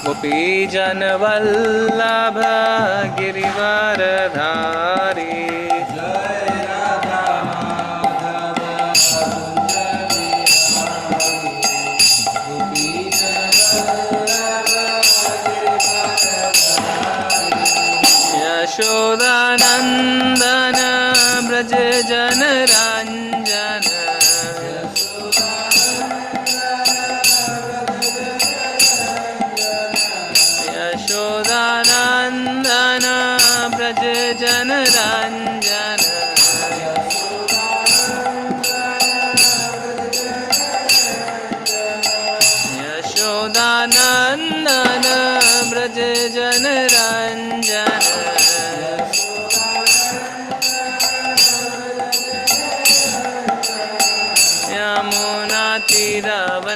गोपीजन वल्लभ गिरिवरधारी। यशोदानंदन ब्रज जन रंजन। यशोदानंदन ब्रज जन रंजन। यशोदानंदन ब्रज जन रंजन। यमुना तीरवनचारी।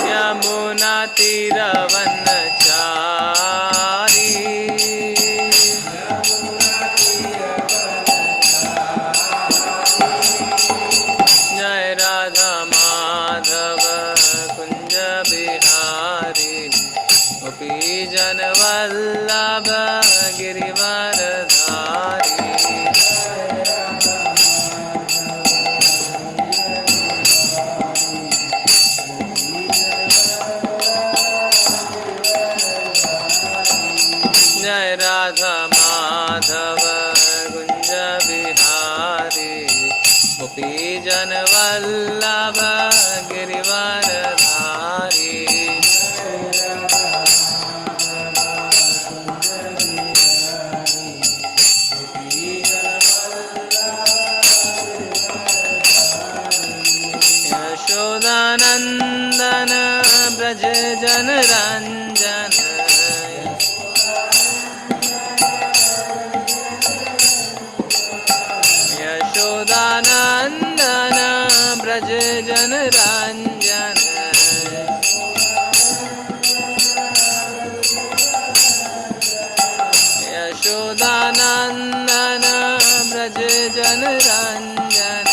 यमुना तीरवनचारी। जय राधा माधव कुंज बिहारी। गोपीजन वल्लभ गिरिवरधारी। जय राधा माधव कुंज बिहारी। गोपीजन वल्लभ गिरिवरधारी। यशोदानंदन ब्रज जन रंजन। यशोदानंदन ब्रज जन रंजन। यशोदानंदन ब्रज जन रंजन।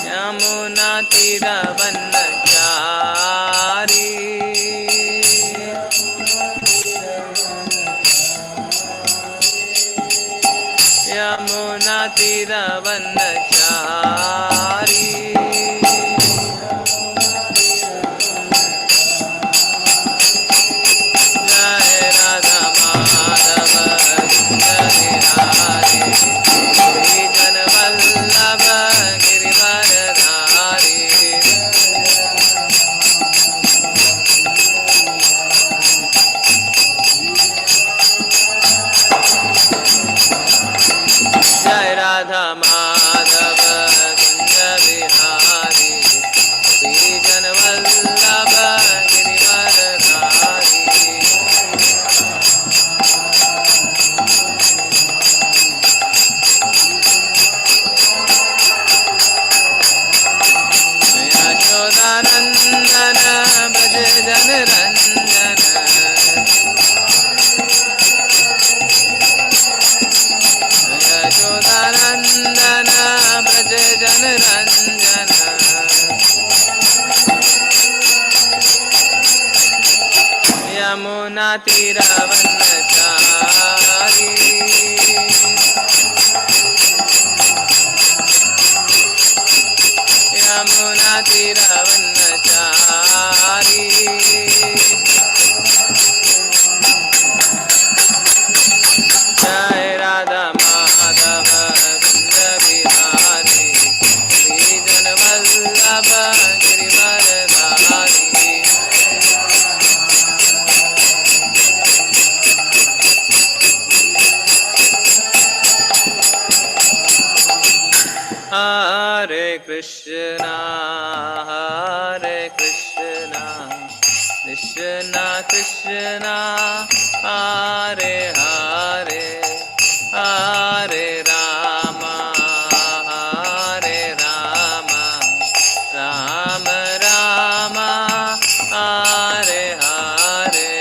यमुना तीरवनचारी। यमुना तीरवनचारी। जय राधा माधव कुंज बिहारी। गोपीजन वल्लभ गिरिवरधारी। जय राधा माधव कुंज बिहारी। गोपीजन वल्लभ गिरिवरधारी। यशोदानंदन ब्रज जन रंजन। यशोदानंदन ब्रज जन रंजन। यमुना तीरवनचारी। यमुना तीरवनचारी। जय राधा माधव कुंज बिहारी। गोपीजन वल्लभ गिरिवरधारी। हरे कृष्णा कृष्णा कृष्णा हरे हरे। हरे Ram Ram Ram Hare Hare.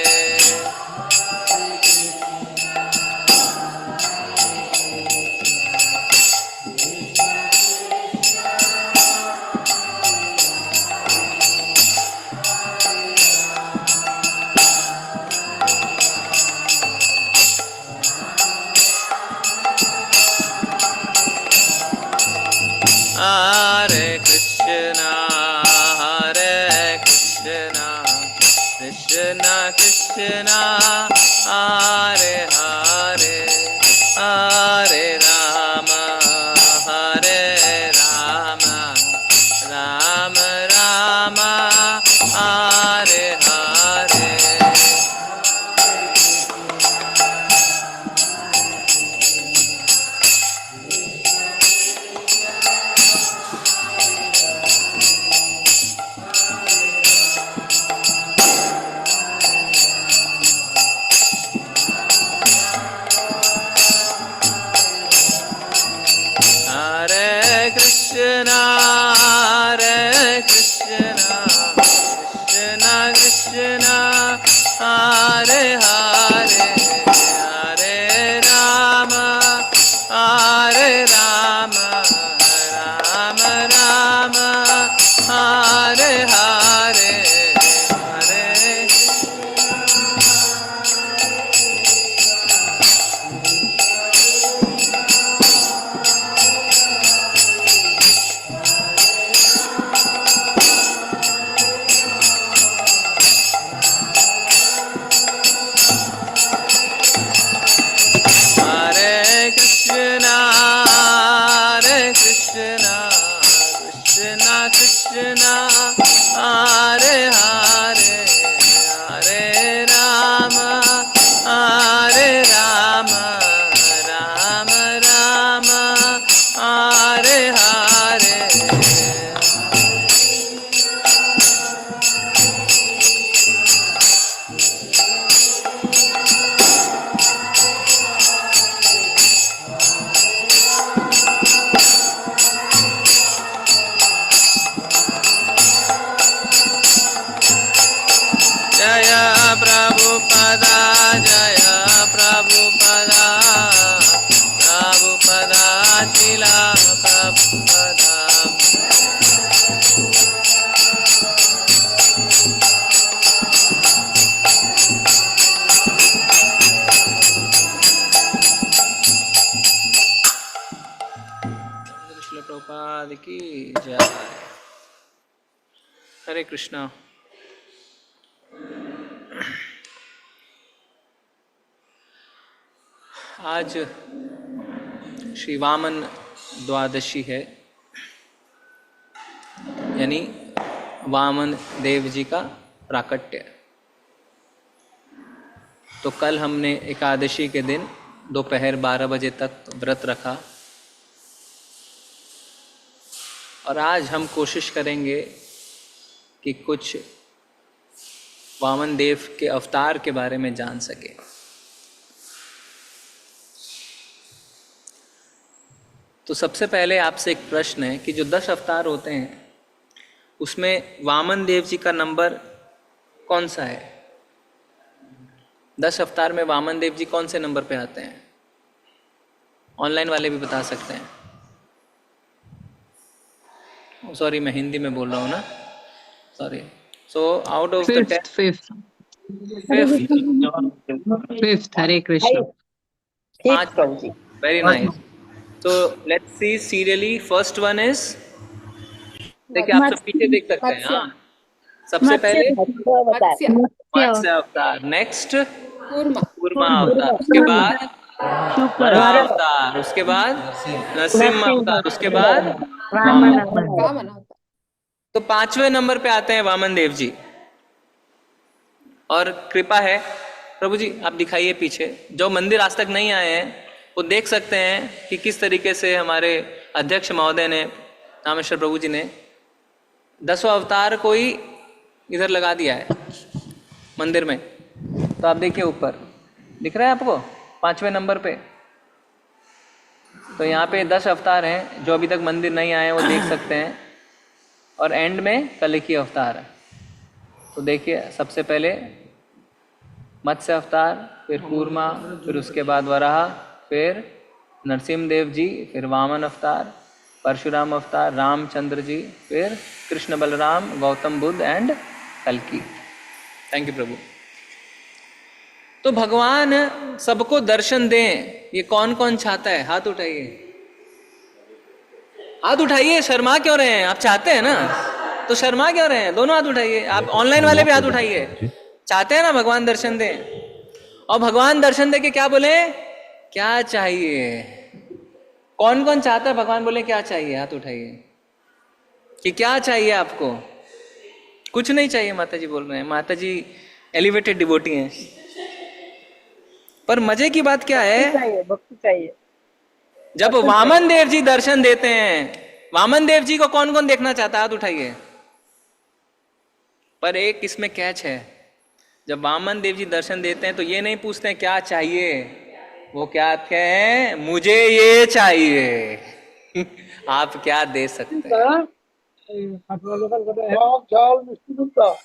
Krishna, Hare Hare, Hare Rama, Hare Rama, Rama Rama, Hare Hare. Hare Krishna, Krishna Krishna, Hare Hare, Hare Rama, Hare Rama, Rama Rama, Hare Hare, Hare Krishna, Krishna Krishna, Hare Hare, Hare Rama, Hare Rama, Rama Rama, Hare Hare. Jaya Prabhupada, Jaya Prabhupada, Prabhupada, Shila Prabhupada. Shila Prabhupada ki jai. Hare Krishna. आज श्री वामन द्वादशी है, यानी वामन देव जी का प्राकट्य। तो कल हमने एकादशी के दिन दोपहर 12 बजे तक व्रत रखा और आज हम कोशिश करेंगे कि कुछ वामन देव के अवतार के बारे में जान सके। तो सबसे पहले आपसे एक प्रश्न है कि जो 10 अवतार होते हैं उसमें वामन देव जी का नंबर कौन सा है? 10 अवतार में वामन देव जी कौन से नंबर पे आते हैं? ऑनलाइन वाले भी बता सकते हैं। सॉरी, मैं हिंदी में बोल रहा हूँ ना, sorry. So out of the 10, fifth Hare Krishna. Very nice. So let's see serially. First one is, देखिए आप सब पीछे देख सकते हैं। हाँ, सबसे पहले मत्स्य अवतार, नेक्स्ट कूर्मा अवतार, उसके बाद वराह अवतार, उसके बाद नरसिंह अवतार, उसके बाद वामन। तो 5वें नंबर पे आते हैं वामन देव जी। और कृपा है प्रभु जी, आप दिखाइए पीछे। जो मंदिर आज तक नहीं आए हैं वो देख सकते हैं कि किस तरीके से हमारे अध्यक्ष महोदय ने, रामेश्वर प्रभु जी ने 10वां अवतार को ही इधर लगा दिया है मंदिर में। तो आप देखिए ऊपर दिख रहा है आपको 5वें नंबर पे। तो यहाँ पे 10 अवतार हैं, जो अभी तक मंदिर नहीं आए हैं वो देख सकते हैं। और एंड में कलिकी अवतार है। तो देखिए सबसे पहले मत्स्य अवतार, फिर कूर्मा, फिर उसके बाद वराह, फिर नरसिंह देव जी, फिर वामन अवतार, परशुराम अवतार, रामचंद्र जी, फिर कृष्ण बलराम, गौतम बुद्ध एंड कल्कि। थैंक यू प्रभु। तो भगवान सबको दर्शन दें, ये कौन कौन चाहता है? हाथ उठाइए, हाथ उठाइए। शर्मा क्यों रहे हैं? आप चाहते हैं ना, तो शर्मा क्यों रहे हैं? दोनों हाथ उठाइए। आप ऑनलाइन वाले भी हाथ उठाइए। चाहते हैं ना भगवान दर्शन दे, और भगवान दर्शन दे के क्या बोले, क्या चाहिए? कौन कौन चाहता है भगवान बोले क्या चाहिए? हाथ उठाइए कि क्या चाहिए आपको। कुछ नहीं चाहिए, माता जी बोल रहे हैं। माता जी एलिवेटेड डिवोटी हैं। पर मजे की बात क्या है, भक्ति चाहिए। जब वामन देव जी दर्शन देते हैं, वामन देव जी को कौन कौन देखना चाहता है? हाथ उठाइए। पर एक इसमें कैच है, जब वामन देव जी दर्शन देते हैं तो ये नहीं पूछते हैं क्या चाहिए, वो क्या कहते हैं, मुझे ये चाहिए। आप क्या दे सकते हैं?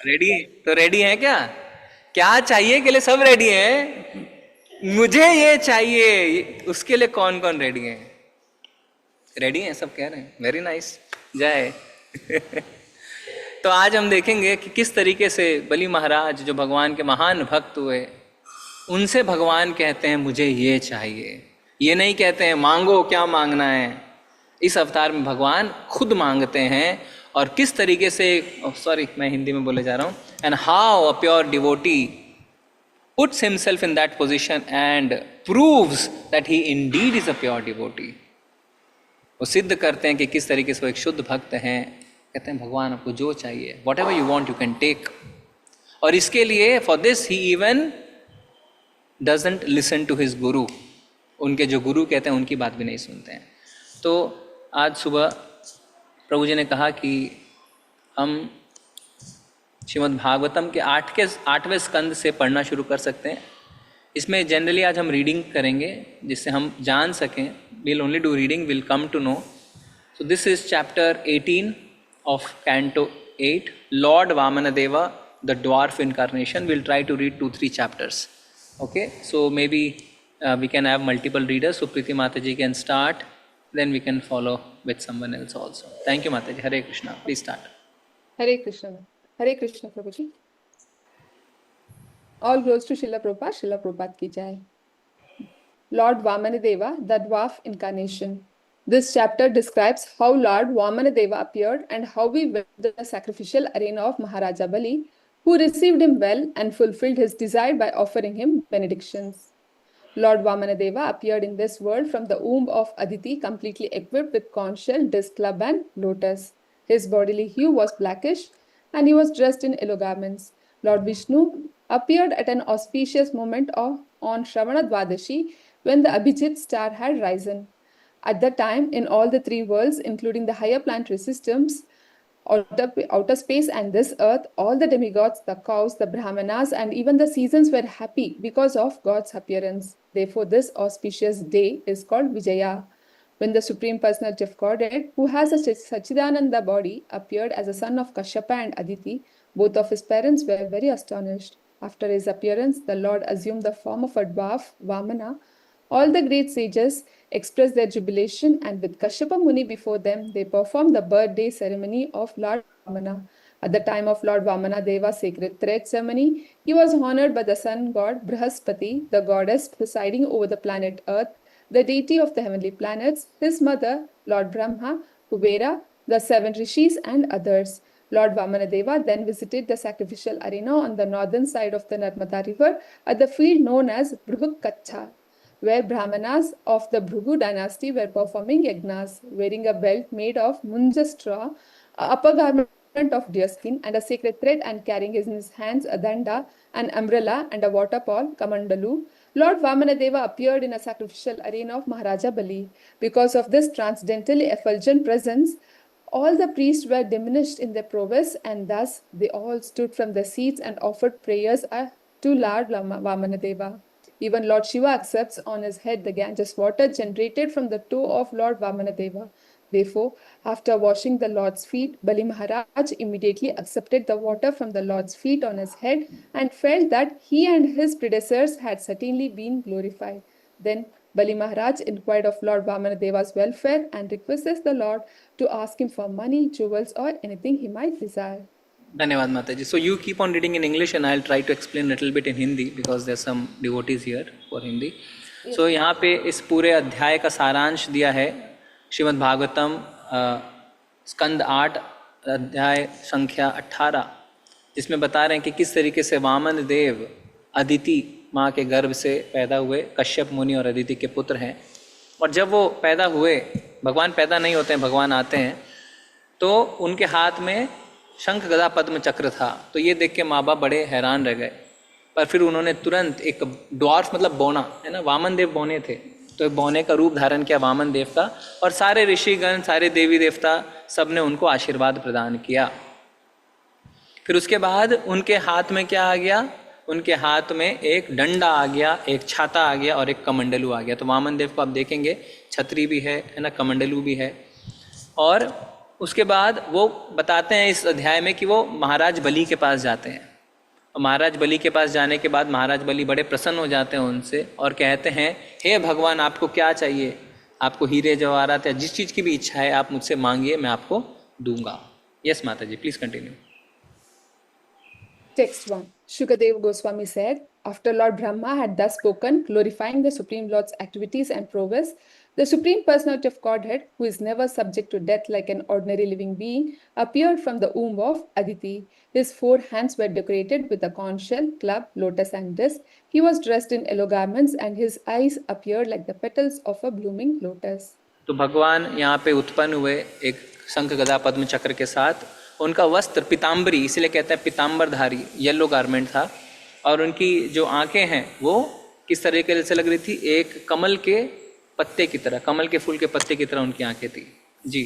रेडी? तो रेडी हैं क्या? क्या चाहिए के लिए सब रेडी हैं, मुझे ये चाहिए, उसके लिए कौन कौन रेडी है? रेडी हैं सब, कह रहे हैं वेरी नाइस, जय। तो आज हम देखेंगे कि किस तरीके से बलि महाराज जो भगवान के महान भक्त हुए, उनसे भगवान कहते हैं मुझे ये चाहिए। ये नहीं कहते हैं मांगो क्या मांगना है। इस अवतार में भगवान खुद मांगते हैं, और किस तरीके से, सॉरी मैं हिंदी में बोले जा रहा हूँ, and how a pure devotee puts himself in that position and proves that he indeed is a pure devotee. वो सिद्ध करते हैं कि किस तरीके से वो एक शुद्ध भक्त हैं। कहते हैं भगवान आपको जो चाहिए, whatever you want you can take. और इसके लिए for this he even doesn't listen to his guru. उनके जो गुरु कहते हैं उनकी बात भी नहीं सुनते हैं। तो आज सुबह प्रभु जी ने कहा कि हम श्रीमद् भागवतम के 8वें स्कंद से पढ़ना शुरू कर सकते हैं। इसमें जनरली आज हम रीडिंग करेंगे जिससे हम जान सकें। we'll only do reading, we'll come to know. So this is chapter 18 of Canto 8, Lord Vamanadeva, the dwarf incarnation. We'll try to read 2-3 chapters. Okay, so maybe we can have multiple readers. So Priti Mataji can start, then we can follow with someone else also. Thank you Mataji. Hare Krishna. Please start. Hare Krishna Prabhuji. All glories to Srila Prabhupada ki jai. Lord Vamanadeva, the dwarf incarnation. This chapter describes how Lord Vamanadeva appeared and how he went to the sacrificial arena of Maharaja Bali, who received him well and fulfilled his desire by offering him benedictions. Lord Vamanadeva appeared in this world from the womb of Aditi, completely equipped with conch shell, disc club and lotus. His bodily hue was blackish and he was dressed in yellow garments. Lord Vishnu appeared at an auspicious moment on Shravana Dwadashi, when the Abhijit star had risen. At that time, in all the 3 worlds, including the higher planetary systems, outer space and this earth, all the demigods, the cows, the brahmanas, and even the seasons were happy because of God's appearance. Therefore, this auspicious day is called Vijaya. When the Supreme Personality of Godhead, who has a Sachidananda body, appeared as a son of Kashyapa and Aditi, both of his parents were very astonished. After his appearance, the Lord assumed the form of a dwarf, Vamana. All the great sages expressed their jubilation, and with Kashyapa Muni before them, they performed the birthday ceremony of Lord Vamana. At the time of Lord Vamana Deva's sacred thread ceremony, he was honored by the sun god Brihaspati, the goddess presiding over the planet Earth, the deity of the heavenly planets, his mother, Lord Brahma, Kubera, the 7 rishis, and others. Lord Vamanadeva then visited the sacrificial arena on the northern side of the Narmada river at the field known as Bhruguk Kacha, where Brahmanas of the Bhrugu dynasty were performing yagnas, wearing a belt made of munja straw, a upper garment of deerskin, and a sacred thread, and carrying in his hands a danda, an umbrella, and a water pawl, kamandalu. Lord Vamanadeva appeared in a sacrificial arena of Maharaja Bali. Because of this transcendentally effulgent presence, all the priests were diminished in their prowess, and thus they all stood from their seats and offered prayers to Lord Vamanadeva. Even Lord Shiva accepts on his head the Ganges water generated from the toe of Lord Vamanadeva. Therefore, after washing the Lord's feet, Bali Maharaj immediately accepted the water from the Lord's feet on his head and felt that he and his predecessors had certainly been glorified. Then Bali Maharaj inquired of Lord Vamanadeva's welfare and requested the Lord to ask him for money, jewels, or anything he might desire. धन्यवाद माता जी. So you keep on reading in English and I'll try to explain a little bit in Hindi because there's some devotees here for Hindi. So यहाँ पे इस पूरे अध्याय का सारांश दिया है श्रीमद् भागवतम स्कंद 8 अध्याय संख्या 18 जिसमें बता रहे हैं कि किस तरीके से वामन देव अदिति माँ के गर्भ से पैदा हुए, कश्यप मुनि और अदिति के पुत्र हैं। और जब वो पैदा हुए, भगवान पैदा नहीं होते हैं, भगवान आते हैं, तो उनके हाथ में शंख गदा पद्म चक्र था। तो ये देख के माँ बाप बड़े हैरान रह गए। पर फिर उन्होंने तुरंत एक ड्वार्फ मतलब बौना है ना, वामन देव बौने थे, तो एक बौने का रूप धारण किया वामन देव का, और सारे ऋषिगण, सारे देवी देवता सब ने उनको आशीर्वाद प्रदान किया। फिर उसके बाद उनके हाथ में क्या आ गया? उनके हाथ में एक डंडा आ गया, एक छाता आ गया और एक कमंडलू आ गया। तो वामन देव को आप देखेंगे छतरी भी है ना, कमंडलू भी है। और उसके बाद वो बताते हैं इस अध्याय में कि वो महाराज बलि के पास जाते हैं। और महाराज बलि के पास जाने के बाद महाराज बलि बड़े प्रसन्न हो जाते हैं उनसे और कहते हैं, हे भगवान, आपको क्या चाहिए? आपको हीरे जवाहरात या जिस चीज़ की भी इच्छा है आप मुझसे मांगिए, मैं आपको दूंगा। यस माता जी, please continue. Text 1. Shukadeva Goswami said, after Lord Brahma had thus spoken, glorifying the Supreme Lord's activities and prowess, the Supreme Personality of Godhead, who is never subject to death like an ordinary living being, appeared from the womb of Aditi. His 4 hands were decorated with a conch shell, club, lotus, and disc. He was dressed in yellow garments, and his eyes appeared like the petals of a blooming lotus. तो भगवान यहाँ पे उत्पन्न हुए एक शंख गदा पद्म चक्र के साथ। उनका वस्त्र पीताम्बरी, इसलिए कहते हैं पीताम्बरधारी, येलो गारमेंट था। और उनकी जो आंखें हैं वो किस तरीके से लग रही थी? एक कमल के पत्ते की तरह, कमल के फूल के पत्ते की तरह उनकी आंखें थी जी।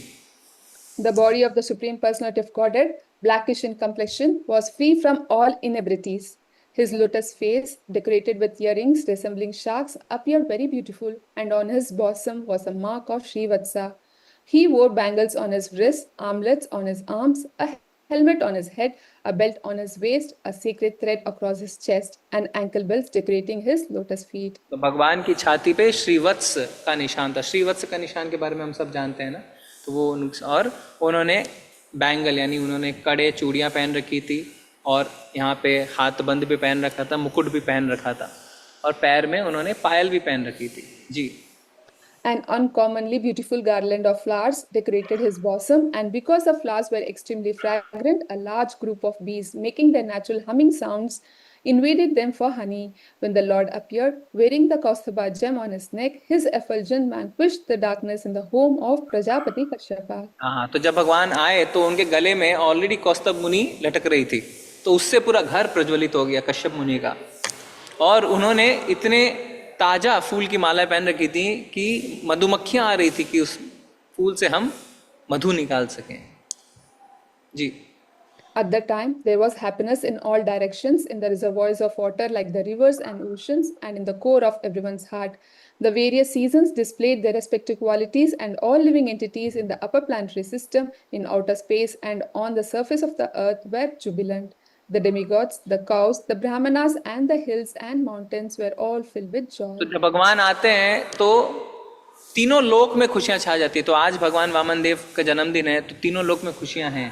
The body of the Supreme Personality of Godhead, blackish in complexion, was free from all inebrities. His lotus face, decorated with earrings resembling sharks, appeared very beautiful, and on his bosom was a mark of Srivatsa. He wore bangles on his wrists, armlets on his arms, a helmet on his head, a belt on his waist, a sacred thread across his chest, and ankle belts decorating his lotus feet. तो भगवान की छाती पे श्रीवत्स का निशान था। श्रीवत्स का निशान के बारे में हम सब जानते हैं ना, तो वो और उन्होंने बैंगल यानी उन्होंने कड़े चूड़ियाँ पहन रखी थी, और यहाँ पे हाथ बंद भी पहन रखा था, मुकुट भी पहन रखा था, और पैर में उन्होंने पायल भी पहन रखी थी जी। An uncommonly beautiful garland of flowers decorated his bosom, and because the flowers were extremely fragrant, a large group of bees, making their natural humming sounds, invaded them for honey. When the Lord appeared, wearing the Kaustubha gem on his neck, his effulgence vanquished the darkness in the home of Prajapati Kashyapa. हाँ, तो जब भगवान आए तो उनके गले में already कौस्तुभ मुनि लटक रही थी, तो उससे पूरा घर प्रज्वलित हो गया कश्यप मुनि का। और उन्होंने इतने ताजा फूल की माला पहन रखी थी कि मधुमक्खियां आ रही थी कि उस फूल से हम मधु निकाल सकें जी। At that time, there was happiness in all directions, in the reservoirs of water like the rivers and oceans, and in the core of everyone's heart. The various seasons displayed their respective qualities, and all living entities in the upper planetary system, in outer space, and on the surface of the earth were jubilant. The demigods, the cows, the brahmanas, and the hills and mountains were all filled with joy. तो जब भगवान आते हैं तो तीनों लोक में खुशियां छा जाती है। तो आज भगवान वामन देव का जन्मदिन है, तो तीनों लोक में खुशियां हैं।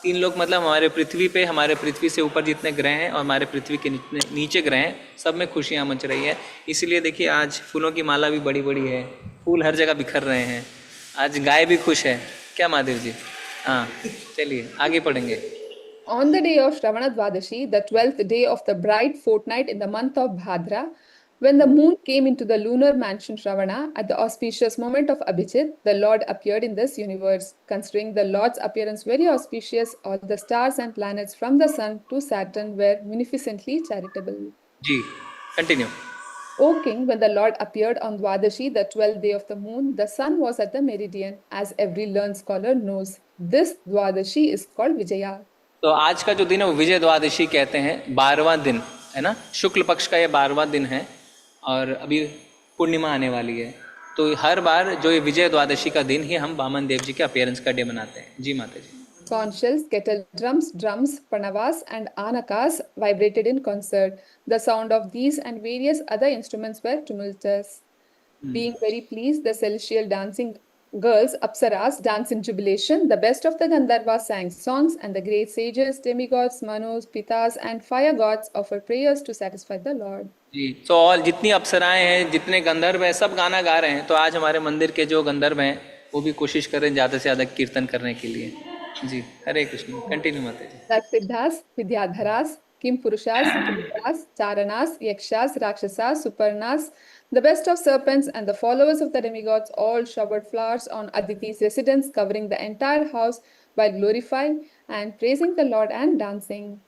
3 लोक मतलब हमारे पृथ्वी पे, हमारे पृथ्वी से ऊपर जितने ग्रह हैं और हमारे पृथ्वी के नीचे ग्रह हैं, सब में खुशियां मच रही है। इसीलिए देखिए आज फूलों की माला भी बड़ी बड़ी है, फूल हर जगह बिखर रहे हैं। आज गाय भी खुश है, क्या महादेव जी? हाँ, चलिए आगे पढ़ेंगे। On the day of Shravana Dvadashi, the 12th day of the bright fortnight in the month of Bhadra, when the moon came into the lunar mansion Shravana at the auspicious moment of Abhijit, the Lord appeared in this universe. Considering the Lord's appearance very auspicious, all the stars and planets from the sun to Saturn were munificently charitable. Ji, continue. O king, when the Lord appeared on Dvadashi, the 12th day of the moon, the sun was at the meridian, as every learned scholar knows. This Dvadashi is called Vijaya. तो आज का जो दिन है वो विजय द्वादशी कहते हैं, 12वां दिन है ना, शुक्ल पक्ष का ये 12वां दिन है, और अभी पूर्णिमा आने वाली है। तो हर बार जो ये विजय द्वादशी का दिन ही हम वामन देव जी के अपीयरेंस का डे मनाते हैं जी माता जी। Conch shells, kettle drums, pranavas, and anakas vibrated in concert. The sound of these and various other instruments were tumultuous. Being very pleased, the celestial dancing girls, apsaras, danced in jubilation. The best of the Gandharvas sang songs, and the great sages, demigods, manus, pitas, and fire gods offered prayers to satisfy the Lord. जी, तो all जितनी अप्सराएं हैं, जितने गंधर्व हैं, सब गाना गा रहे हैं। तो आज हमारे मंदिर के जो गंधर्व हैं वो भी कोशिश कर रहे हैं ज़्यादा से ज़्यादा कीर्तन करने के लिए। जी, हरे कृष्ण, कंटिन्यू माता जी। That Siddhas, Vidyadharas, Kim Purushas, Kimparas, Charanas, Yakshas, Rakshasas, Suparnas, the best of serpents and the followers of the demigods all showered flowers on Aditi's residence, covering the entire house while glorifying and praising the Lord and dancing.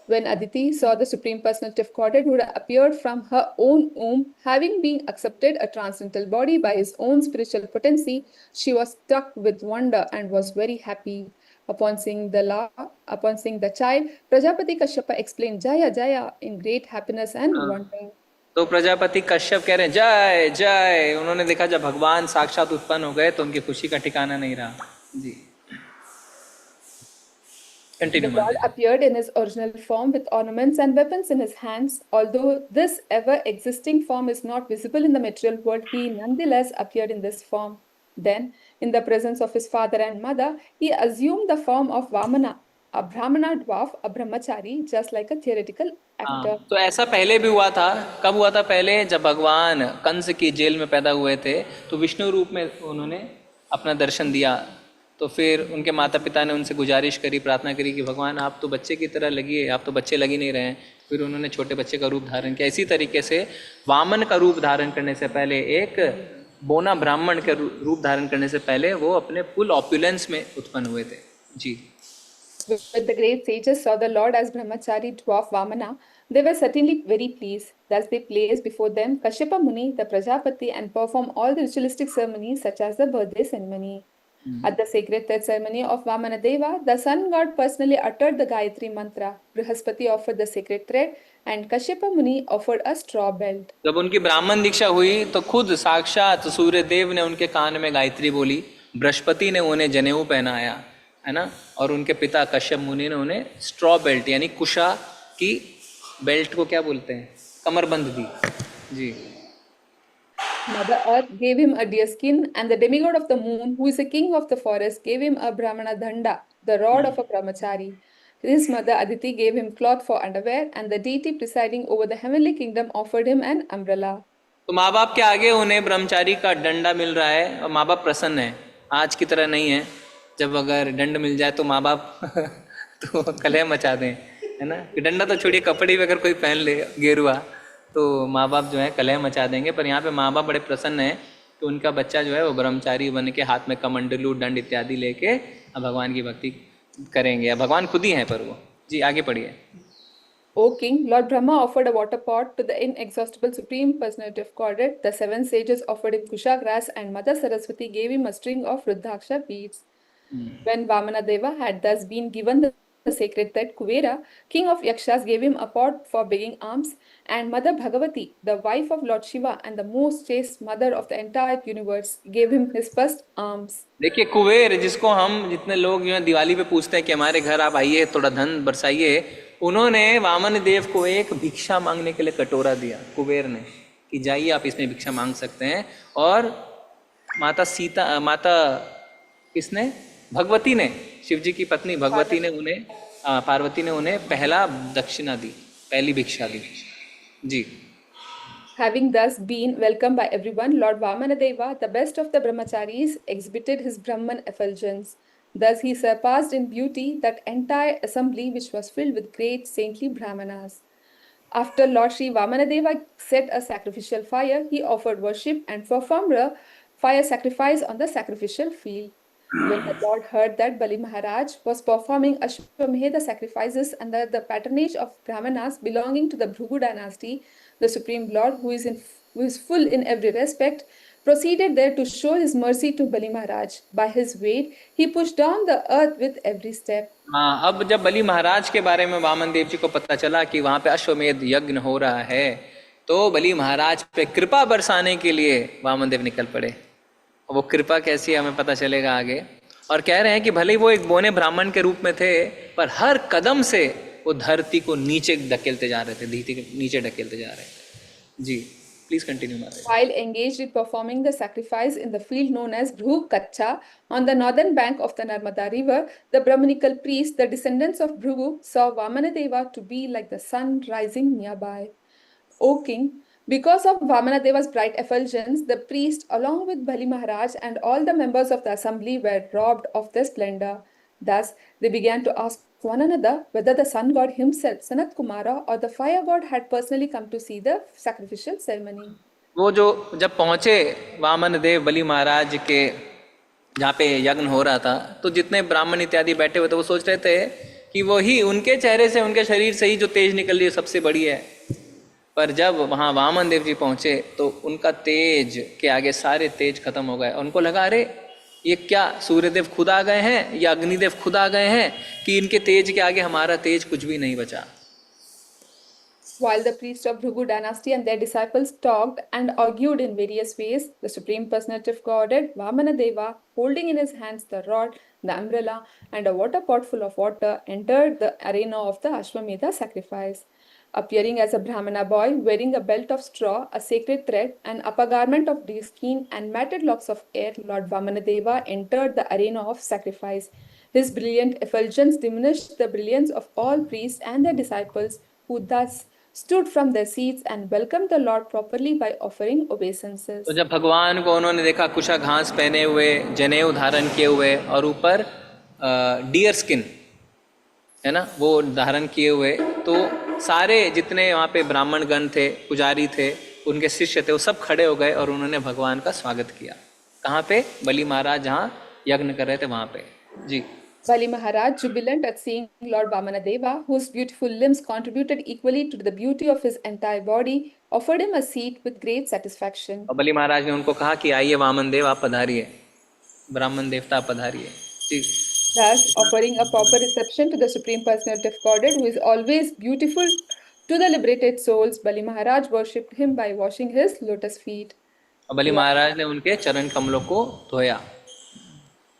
When Aditi saw the Supreme Personality of Godhead who had appeared from her own womb, having been accepted a transcendental body by his own spiritual potency, she was struck with wonder and was very happy. Upon seeing the child, Prajapati Kashyapa explained Jaya Jaya in great happiness and हाँ, wonder. तो प्रजापति कश्यप कह रहे हैं जय जय। उन्होंने देखा जब भगवान साक्षात उत्पन्न हो गए तो उनकी खुशी का ठिकाना नहीं रहा। जी, The कंटिन्यू Lord माता जी। appeared in his original form with ornaments and weapons in his hands. Although this ever existing form is not visible in the material world, he nonetheless appeared in this form. Then, in the presence of his father and mother, he assumed the form of Vamana, a Brahmana dwarf, a brahmachari, just like a theoretical हाँ, actor. तो ऐसा पहले भी हुआ था। कब हुआ था? पहले जब भगवान कंस की जेल में पैदा हुए थे तो विष्णु रूप में उन्होंने अपना दर्शन दिया। तो फिर उनके माता पिता ने उनसे गुजारिश करी, प्रार्थना करी कि भगवान आप तो बच्चे की तरह लगिए, आप तो बच्चे लग ही नहीं रहे हैं। फिर उन्होंने छोटे बच्चे का रूप धारण किया। इसी तरीके से वामन का रूप धारण करने से पहले, एक बोना ब्राह्मण के रूप धारण करने से पहले वो अपने फुल ऑप्युलेंस में उत्पन्न हुए थे। जी, When the great sages saw the Lord as Brahmachari dwarf Vamana, they were certainly very pleased. Thus they placed before them Kashyapa Muni, the Prajapati, and performed all the ritualistic ceremonies such as the birthday ceremony. At the sacred third ceremony of Vamana Deva, the sun god personally uttered the Gayatri mantra. Brihaspati offered the sacred thread, and Kashyapa Muni offered a straw belt. जब उनकी ब्राह्मण दीक्षा हुई तो खुद साक्षात सूर्य देव ने उनके कान में गायत्री बोली, बृहस्पति ने उन्हें जनेऊ पहनाया, है ना, और उनके पिता कश्यप मुनि ने उन्हें स्ट्रॉ बेल्ट यानी कुशा की बेल्ट को क्या बोलते हैं, कमरबंद दी। जी, Mother Earth gave him a deer skin, and the demigod of the moon, who is the king of the forest, gave him a Brahmana Danda, the rod of a brahmachari. His mother Aditi gave him cloth for underwear, and the deity presiding over the heavenly kingdom offered him an umbrella. तो माँ बाप के आगे उन्हें ब्रह्मचारी का डंडा मिल रहा है और माँ बाप प्रसन्न है। आज की तरह नहीं है जब अगर दंड मिल जाए तो माँ बाप तो कलह मचा दें, है ना। डंडा तो छोड़िए, कपड़े भी अगर कोई पहन ले गेरुआ तो माँ बाप जो है कलह मचा देंगे। पर यहाँ पे माँ बाप बड़े प्रसन्न हैं कि उनका बच्चा जो है वो ब्रह्मचारी बन के हाथ में कमंडलू दंड इत्यादि लेके अब भगवान की भक्ति करेंगे। अब भगवान खुद ही हैं पर वो। जी, आगे पढ़िए। O king, Lord Brahma offered a water pot to the inexhaustible Supreme Personality of Godhead. The seven sages offered him kusha grass, and Mother Saraswati gave him a string of Rudraksha beads. When Vamana Deva had thus been given the sacred thread, Kuvera, king of Yakshas, gave him a pot for begging alms, and Mother Bhagavati, the wife of Lord Shiva and the most chaste mother of the entire universe, gave him his first alms. देखिए कुबेर, जिसको हम जितने लोग जो है दिवाली पे पूछते हैं कि हमारे घर आप आइए थोड़ा धन बरसाइए, उन्होंने वामन देव को एक भिक्षा मांगने के लिए कटोरा दिया कुबेर ने कि जाइए आप इसमें भिक्षा मांग सकते हैं। और माता किसने, भगवती ने, शिव जी की पत्नी भगवती ने उन्हें, पार्वती ने उन्हें पहला दक्षिणा दी, पहली भिक्षा दी। जी, Having thus been welcomed by everyone, Lord Vamanadeva, the best of the brahmacharis, exhibited his Brahman effulgence. Thus he surpassed in beauty that entire assembly which was filled with great saintly brahmanas. After Lord Sri Vamanadeva set a sacrificial fire, he offered worship and performed a fire sacrifice on the sacrificial field. When the Lord heard that Bali Maharaj was performing Ashwamedha sacrifices under the patronage of Brahmanas belonging to the Bhrigu dynasty, the Supreme Lord, who is full in every respect, proceeded there to show his mercy to Bali Maharaj. By his weight, he pushed down the earth with every step. हाँ, अब जब बलि महाराज के बारे में वामन देव जी को पता चला कि वहाँ पे अश्वमेध यज्ञ हो रहा है तो बलि महाराज पे कृपा बरसाने के लिए वामन देव निकल पड़े। वो कृपा कैसी है हमें पता चलेगा आगे। और कह रहे हैं कि भले वो एक बोने ब्राह्मण के रूप में थे पर हर कदम से वो धरती को नीचे धकेलते जा रहे थे, धरती के नीचे धकेलते जा रहे थे। जी, please continue Maharaj. While engaged in performing the sacrifice in the field known as Bhru Kacha on the northern bank of the Narmada river, the Brahmanical priests, the descendants of Bhrigu, saw Vamanadeva to be like the sun rising nearby. O king, because of Vamanadeva's bright effulgence, the priest, along with Bali Maharaj and all the members of the assembly, were robbed of their splendor. Thus, they began to ask one another whether the sun god himself, Sanat Kumara, or the fire god had personally come to see the sacrificial ceremony. वो जो जब पहुँचे वामन देव बलि महाराज के जहाँ पे यज्ञ हो रहा था, तो जितने ब्राह्मण इत्यादि बैठे हुए थे वो सोच रहे थे कि वही उनके चेहरे से, उनके शरीर से ही जो तेज निकल रही है सबसे बड़ी है। पर जब वहाँ वामन देव जी पहुँचे तो उनका तेज के आगे सारे तेज खत्म हो गए। उनको लगा अरे ये क्या सूर्यदेव खुद आ गए हैं या अग्निदेव खुद आ गए हैं कि इनके तेज के आगे हमारा तेज कुछ भी नहीं बचा। While the priests of Bhrigu dynasty and their disciples talked and argued in various ways, the Supreme Personality of Godhead, Vamanadeva, holding in his hands the rod, the umbrella, and a water pot full of water, entered the arena of the Ashwamedha sacrifice. Appearing as a Brahmana boy, wearing a belt of straw, a sacred thread, an upper garment of deerskin, and matted locks of hair, Lord Vamanadeva entered the arena of sacrifice. His brilliant effulgence diminished the brilliance of all priests and their disciples, who thus stood from their seats and welcomed the Lord properly by offering obeisances. तो जब भगवान को उन्होंने देखा कुशा घास पहने हुए, जनेऊ धारण किए हुए और ऊपर डियर स्किन है ना वो धारण किए हुए, तो सारे जितने वहाँ पे ब्राह्मण गण थे, पुजारी थे, उनके शिष्य थे, वो सब खड़े हो गए और उन्होंने भगवान का स्वागत किया। कहाँ पे? बलि महाराज जहाँ यज्ञ कर रहे थे वहाँ पे। जी। Bali Maharaj, jubilant at seeing Lord Vamanadeva, whose beautiful limbs contributed equally to the beauty of his entire body, offered him a seat with great satisfaction. और बलि महाराज ने उनको कहा कि आइए वामन देव आप पधारिए, ब्राह्मण देवता आप पधारिए। जी। Thus, offering a proper reception to the Supreme Personality of Godhead, who is always beautiful to the liberated souls, Bali Maharaj worshipped him by washing his lotus feet. और बलि महाराज ने उनके चरण कमलों को धोया।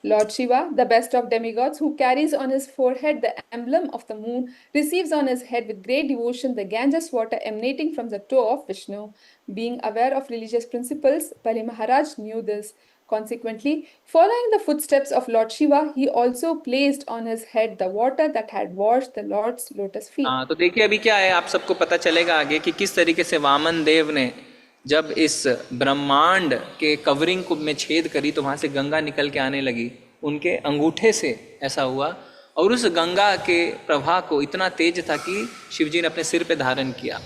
Lord Shiva, the best of demigods, who carries on his forehead the emblem of the moon, receives on his head with great devotion the Ganges water emanating from the toe of Vishnu. Being aware of religious principles, Bali Maharaj knew this. Consequently, following the footsteps of Lord Shiva, he also placed on his head the water that had washed the Lord's lotus feet. हाँ, तो देखिए अभी क्या है, आप सबको पता चलेगा आगे कि किस तरीके से वामन देव ने जब इस ब्रह्मांड के कवरिंग को में छेद करी तो वहाँ से गंगा निकल के आने लगी, उनके अंगूठे से ऐसा हुआ, और उस गंगा के प्रवाह को इतना तेज था कि शिवजी ने अपने सिर पे धारण किया।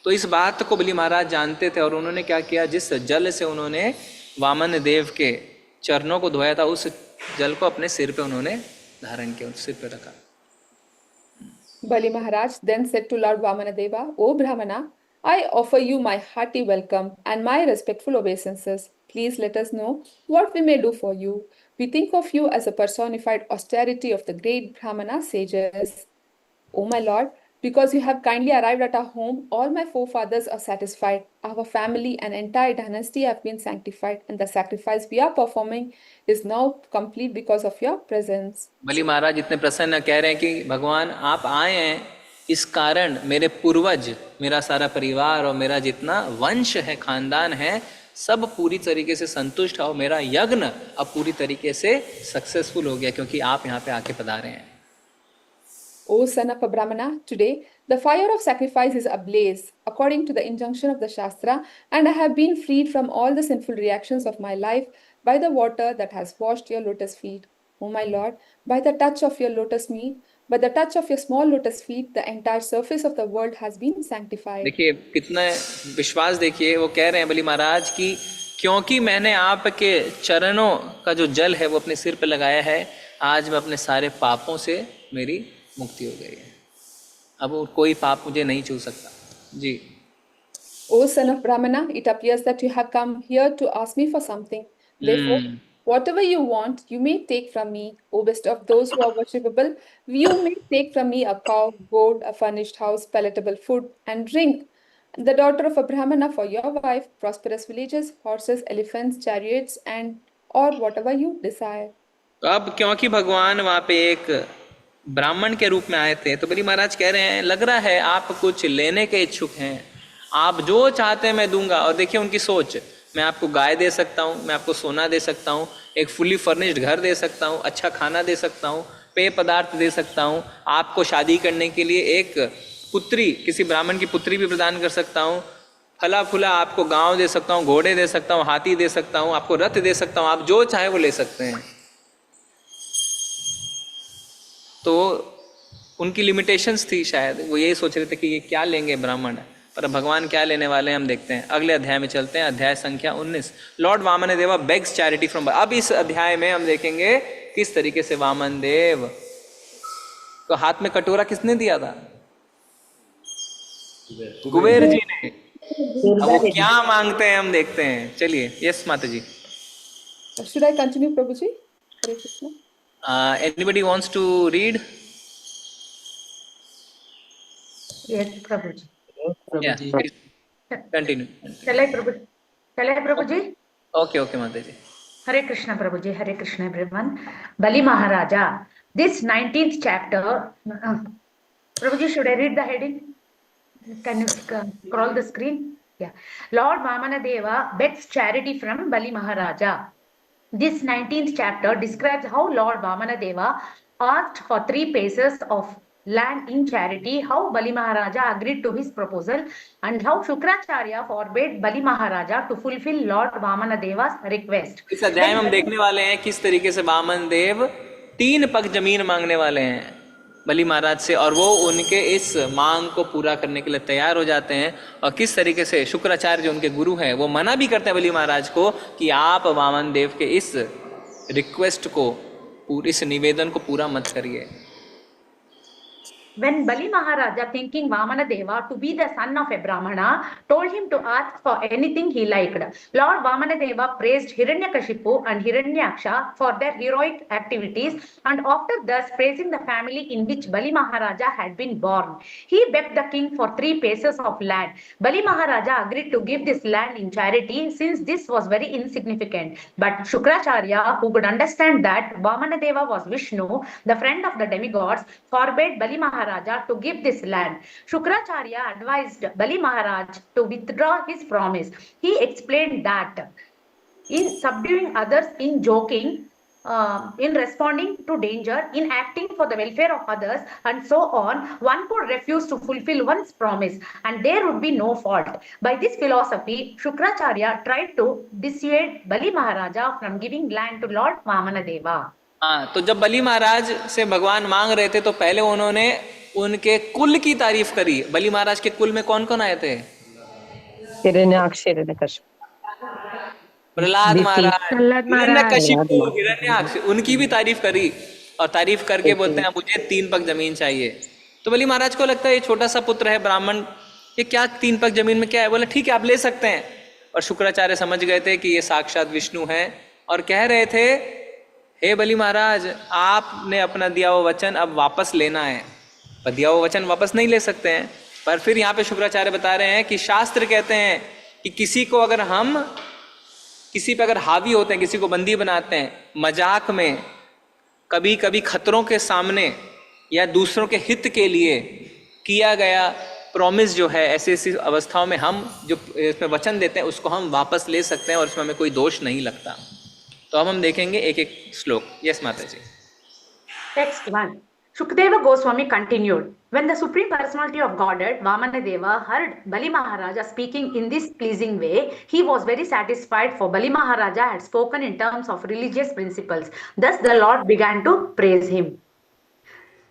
तो इस बात को बलि महाराज जानते थे और उन्होंने क्या किया, जिस जल से उन्होंने वामन देव के चरणों को धोया था, उस जल को अपने सिर पे उन्होंने धारण किया, सिर पे रखा। Bali Maharaj then said to Lord Vamanadeva, O Brahmana, I offer you my hearty welcome and my respectful obeisances. Please let us know what we may do for you. We think of you as a personified austerity of the great Brahmana sages. O my Lord, because you have kindly arrived at our home, all my forefathers are satisfied. Our family and entire dynasty have been sanctified, and the sacrifice we are performing is now complete because of your presence. बलि महाराज इतने प्रसन्न कह रहे हैं कि भगवान आप आए हैं, इस कारण मेरे पूर्वज, मेरा सारा परिवार और मेरा जितना वंश है, खानदान है, सब पूरी तरीके से संतुष्ट है और मेरा यज्ञ अब पूरी तरीके से सक्सेसफुल हो गया क्योंकि आप यहाँ पे आके पधारे हैं। O son of a Brahmana, today the fire of sacrifice is ablaze according to the injunction of the Shastra, and I have been freed from all the sinful reactions of my life by the water that has washed your lotus feet. O my Lord, by the touch of your lotus feet, by the touch of your small lotus feet, the entire surface of the world has been sanctified. देखिए कितना विश्वास, देखिए वो कह रहे हैं बलि महाराज की क्योंकि मैंने आपके चरणों का जो जल है वो अपने सिर पे लगाया है, आज मैं अपने सारे पापों से मेरी मुक्ति हो गई है, अब कोई पाप मुझे नहीं छू सकता। जी। O son of Brahmana, it appears that you have come here to ask me for something. Therefore, whatever you want, you may take from me. O best of those who are worshipable, you may take from me a cow, goat, a furnished house, palatable food, and drink. The daughter of a Brahmana for your wife, prosperous villages, horses, elephants, chariots, and or whatever you desire. तो अब क्योंकि भगवान वहाँ पे एक ब्राह्मण के रूप में आए थे, तो बलि महाराज कह रहे हैं लग रहा है आप कुछ लेने के इच्छुक हैं, आप जो चाहते हैं मैं दूंगा। और देखिए उनकी सोच, मैं आपको गाय दे सकता हूँ, मैं आपको सोना दे सकता हूँ, एक फुली फर्निश्ड घर दे सकता हूँ, अच्छा खाना दे सकता हूँ, पेय पदार्थ दे सकता हूँ, आपको शादी करने के लिए एक पुत्री, किसी ब्राह्मण की पुत्री भी प्रदान कर सकता हूँ, फला फुला आपको गांव दे सकता हूँ, घोड़े दे सकता हूँ, हाथी दे सकता हूँ, आपको रथ दे सकता हूँ, आप जो चाहे वो ले सकते हैं। तो उनकी लिमिटेशंस थी, शायद वो यही सोच रहे थे कि ये क्या लेंगे ब्राह्मण, पर भगवान क्या लेने वाले हैं हम देखते हैं। अगले अध्याय में चलते हैं, अध्याय संख्या 19। लॉर्ड वामन देवा बेग्स चैरिटी फ्रॉम। अब इस अध्याय में हम देखेंगे किस तरीके से वामन देव को हाथ में कटोरा किसने दिया था? कुबेर जी ने। अब वो क्या मांगते हैं हम देखते हैं, चलिए। यस माता जी। Should I continue, Prabhuji? Hare Krishna. Anybody wants to read? Yes, Prabhuji. Yeah, please continue. Shall I, Prabhuji? Okay, माता जी। Hare Krishna, Prabhuji. Hare Krishna, everyone. Bali Maharaja. This 19th chapter. Prabhuji, should I read the heading? Can you scroll the screen? Yeah. Lord Vamana Deva begs charity from Bali Maharaja. This 19th chapter describes how Lord Vamana Deva asked for 3 paces of land in charity, how Bali Maharaja agreed to his proposal, and how Shukracharya forbade Bali Maharaja to fulfill Lord Vamana Deva's request. इस अध्याय में हम देखने वाले हैं किस तरीके से वामन देव 3 पग जमीन मांगने वाले हैं बलि महाराज से, और वो उनके इस मांग को पूरा करने के लिए तैयार हो जाते हैं। और किस तरीके से शुक्राचार्य जो उनके गुरु हैं वो मना भी करते हैं बलि महाराज को कि आप वामन देव के इस रिक्वेस्ट को, इस निवेदन को पूरा मत करिए। When Bali Maharaja, thinking Vamana Deva to be the son of a Brahmana, told him to ask for anything he liked, Lord Vamana Deva praised Hiranyakashipu and Hiranyaksha for their heroic activities, and after thus praising the family in which Bali Maharaja had been born, he begged the king for 3 paces of land. Bali Maharaja agreed to give this land in charity since this was very insignificant. But Shukracharya, who could understand that Vamana Deva was Vishnu, the friend of the demigods, forbade Bali Maharaja to give this land. Shukracharya advised Bali Maharaj to withdraw his promise. He explained that in subduing others, in joking, in responding to danger, in acting for the welfare of others, and so on, one could refuse to fulfill one's promise and there would be no fault. By this philosophy, Shukracharya tried to dissuade Bali Maharaja from giving land to Lord Vamana Deva. हाँ, तो जब बलि महाराज से भगवान मांग रहे थे तो पहले उन्होंने उनके कुल की तारीफ करी। बलि महाराज के कुल में कौन कौन आए थे? हिरण्याक्ष, हिरण्यकशिपु, प्रहलाद महाराज, हिरण्यकशिपु, हिरण्याक्ष, उनकी भी तारीफ करी। और तारीफ करके बोलते हैं मुझे 3 पग जमीन चाहिए। तो बलि महाराज को लगता है ये छोटा सा पुत्र है ब्राह्मण, ये क्या 3 पग जमीन में क्या है? बोले ठीक है आप ले सकते हैं। और शुक्राचार्य समझ गए थे कि ये साक्षात विष्णु हैं और कह रहे थे हे बलि महाराज, आपने अपना दिया हुआ वचन अब वापस लेना है, पर दिया हुआ वचन वापस नहीं ले सकते हैं। पर फिर यहाँ पे शुक्राचार्य बता रहे हैं कि शास्त्र कहते हैं कि किसी को अगर हम किसी पे अगर हावी होते हैं, किसी को बंदी बनाते हैं, मजाक में, कभी कभी खतरों के सामने या दूसरों के हित के लिए किया गया प्रॉमिस जो है, ऐसी ऐसी अवस्थाओं में हम जो इसमें वचन देते हैं उसको हम वापस ले सकते हैं और इसमें हमें कोई दोष नहीं लगता। तो अब हम देखेंगे एक एक श्लोक। यस माता जी। Text 1. Shukadeva Goswami continued. When the Supreme Personality of Godhead, Vamanadeva, heard Bali Maharaja speaking in this pleasing way, he was very satisfied, for Bali Maharaja had spoken in terms of religious principles. Thus the Lord began to praise him.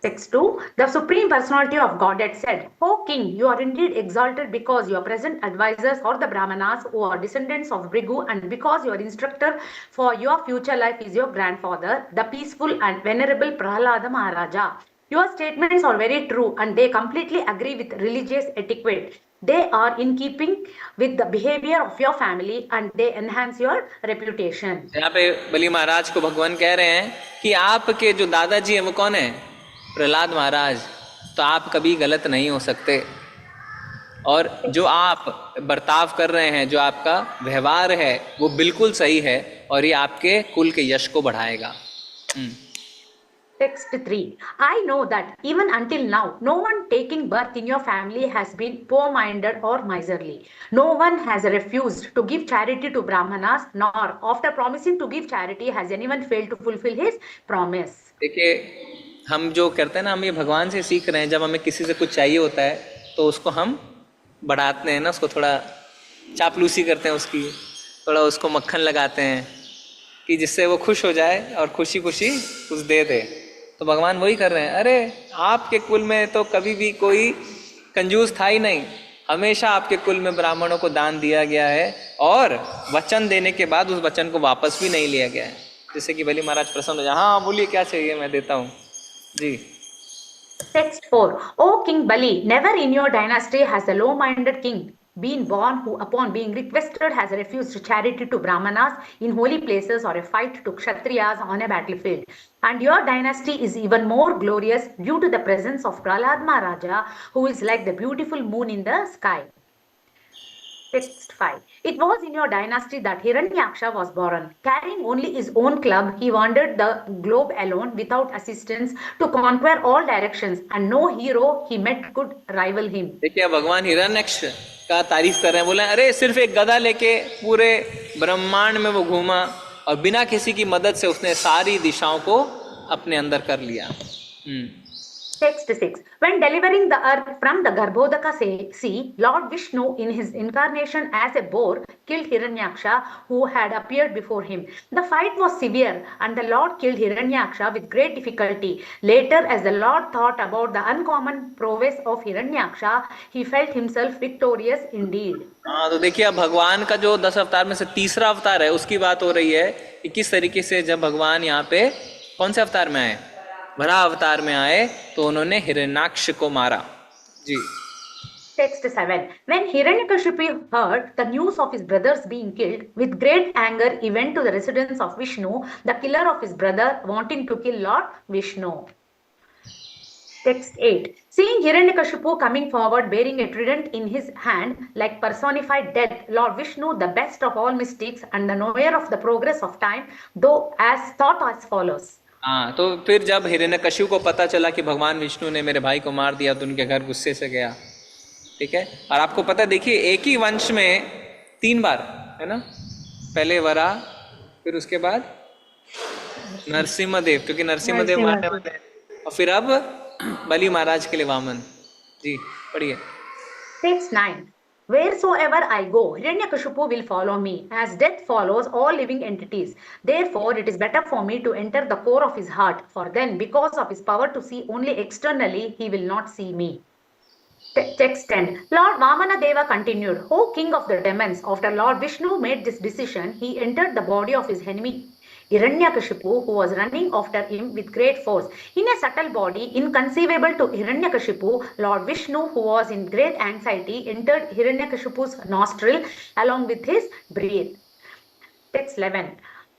Text 2. The Supreme Personality of Godhead said, O King, you are indeed exalted because your present advisors are the Brahmanas who are descendants of Bhrigu, and because your instructor for your future life is your grandfather, the peaceful and venerable Prahlada Maharaja. Your statements are very true and they completely agree with religious etiquette. They are in keeping with the behavior of your family and they enhance your reputation. यहाँ पे बलि महाराज को भगवान कह रहे हैं कि आपके जो दादाजी हैं वो कौन है? प्रहलाद महाराज। तो आप कभी गलत नहीं हो सकते और जो आप बर्ताव कर रहे हैं, जो आपका व्यवहार है वो बिल्कुल सही है और ये आपके कुल के यश को बढ़ाएगा। Text 3. I know that even until now, no one taking birth in your family has been poor-minded or miserly. No one has refused to give charity to Brahmanas, nor after promising to give charity has anyone failed to fulfill his promise. देखिए, हम जो करते हैं ना, हम ये भगवान से सीख रहे हैं। जब हमें किसी से कुछ चाहिए होता है तो उसको हम बढ़ाते हैं ना, उसको थोड़ा चापलूसी करते हैं, उसकी थोड़ा उसको मक्खन लगाते हैं कि जिससे वो खुश हो जाए और खुशी खुशी कुछ दे दे। तो भगवान वही कर रहे हैं, अरे आपके कुल में तो कभी भी कोई कंजूस था ही नहीं, हमेशा आपके कुल में ब्राह्मणों को दान दिया गया है और वचन देने के बाद उस वचन को वापस भी नहीं लिया गया है। जैसे कि बलि महाराज प्रसन्न हो जाए, हाँ बोलिए क्या चाहिए मैं देता हूँ जी। Text 4. O King Bali, never in your dynasty has a low-minded king been born who, upon being requested, has refused charity to Brahmanas in holy places or a fight to Kshatriyas on a battlefield. And your dynasty is even more glorious due to the presence of Prahlad Maharaja, who is like the beautiful moon in the sky. Text 5. It was in your dynasty that Hiranyaksha was born. Carrying only his own club, he wandered the globe alone without assistance to conquer all directions, and no hero he met could rival him. देखिए भगवान हिरण्यक्ष का तारीफ कर रहे हैं, बोले अरे सिर्फ एक गदा लेके पूरे ब्रह्मांड में वो घूमा और बिना किसी की मदद से उसने सारी दिशाओं को अपने अंदर कर लिया। Text 6. When delivering the earth from the Garbhodaka sea, Lord Vishnu, in his incarnation as a boar, killed Hiranyaksha, who had appeared before him. The fight was severe, and the Lord killed Hiranyaksha with great difficulty. Later, as the Lord thought about the uncommon prowess of Hiranyaksha, he felt himself victorious indeed. हाँ, तो देखिए अब भगवान का जो 10 अवतार में से तीसरा अवतार है उसकी बात हो रही है कि किस तरीके से जब भगवान यहाँ पे कौन से अवतार में आए, वराह अवतार में आए तो उन्होंने हिरण्याक्ष को मारा जी। Text 7. When Hiranyakashipu heard the news of his brothers being killed, with great anger he went to the residence of Vishnu, the killer of his brother, wanting to kill Lord Vishnu. Text 8. Seeing Hiranyakashipu coming forward bearing a trident in his hand, like personified death, Lord Vishnu, the best of all mystics and the knower of the progress of time, though thought as follows. हाँ, तो फिर जब हिरण्यकशिपु को पता चला कि भगवान विष्णु ने मेरे भाई को मार दिया तो उनके घर गुस्से से गया, ठीक है। और आपको पता है, देखिए एक ही वंश में 3 बार है ना, पहले वराह, फिर उसके बाद नरसिम्हदेव, क्योंकि नरसिम्हदेव मारने वाले हैं, और फिर अब बलि महाराज के लिए वामन जी। पढ़िए। Text 9. Wheresoever I go, Hiranyakashipu will follow me, as death follows all living entities. Therefore, it is better for me to enter the core of his heart, for then, because of his power to see only externally, he will not see me. Text 10. Lord Vamana Deva continued, O king of the demons, after Lord Vishnu made this decision, he entered the body of his enemy Hiranyakashipu, who was running after him with great force. In a subtle body, inconceivable to Hiranyakashipu, Lord Vishnu, who was in great anxiety, entered Hiranyakashipu's nostril along with his breath. Text 11.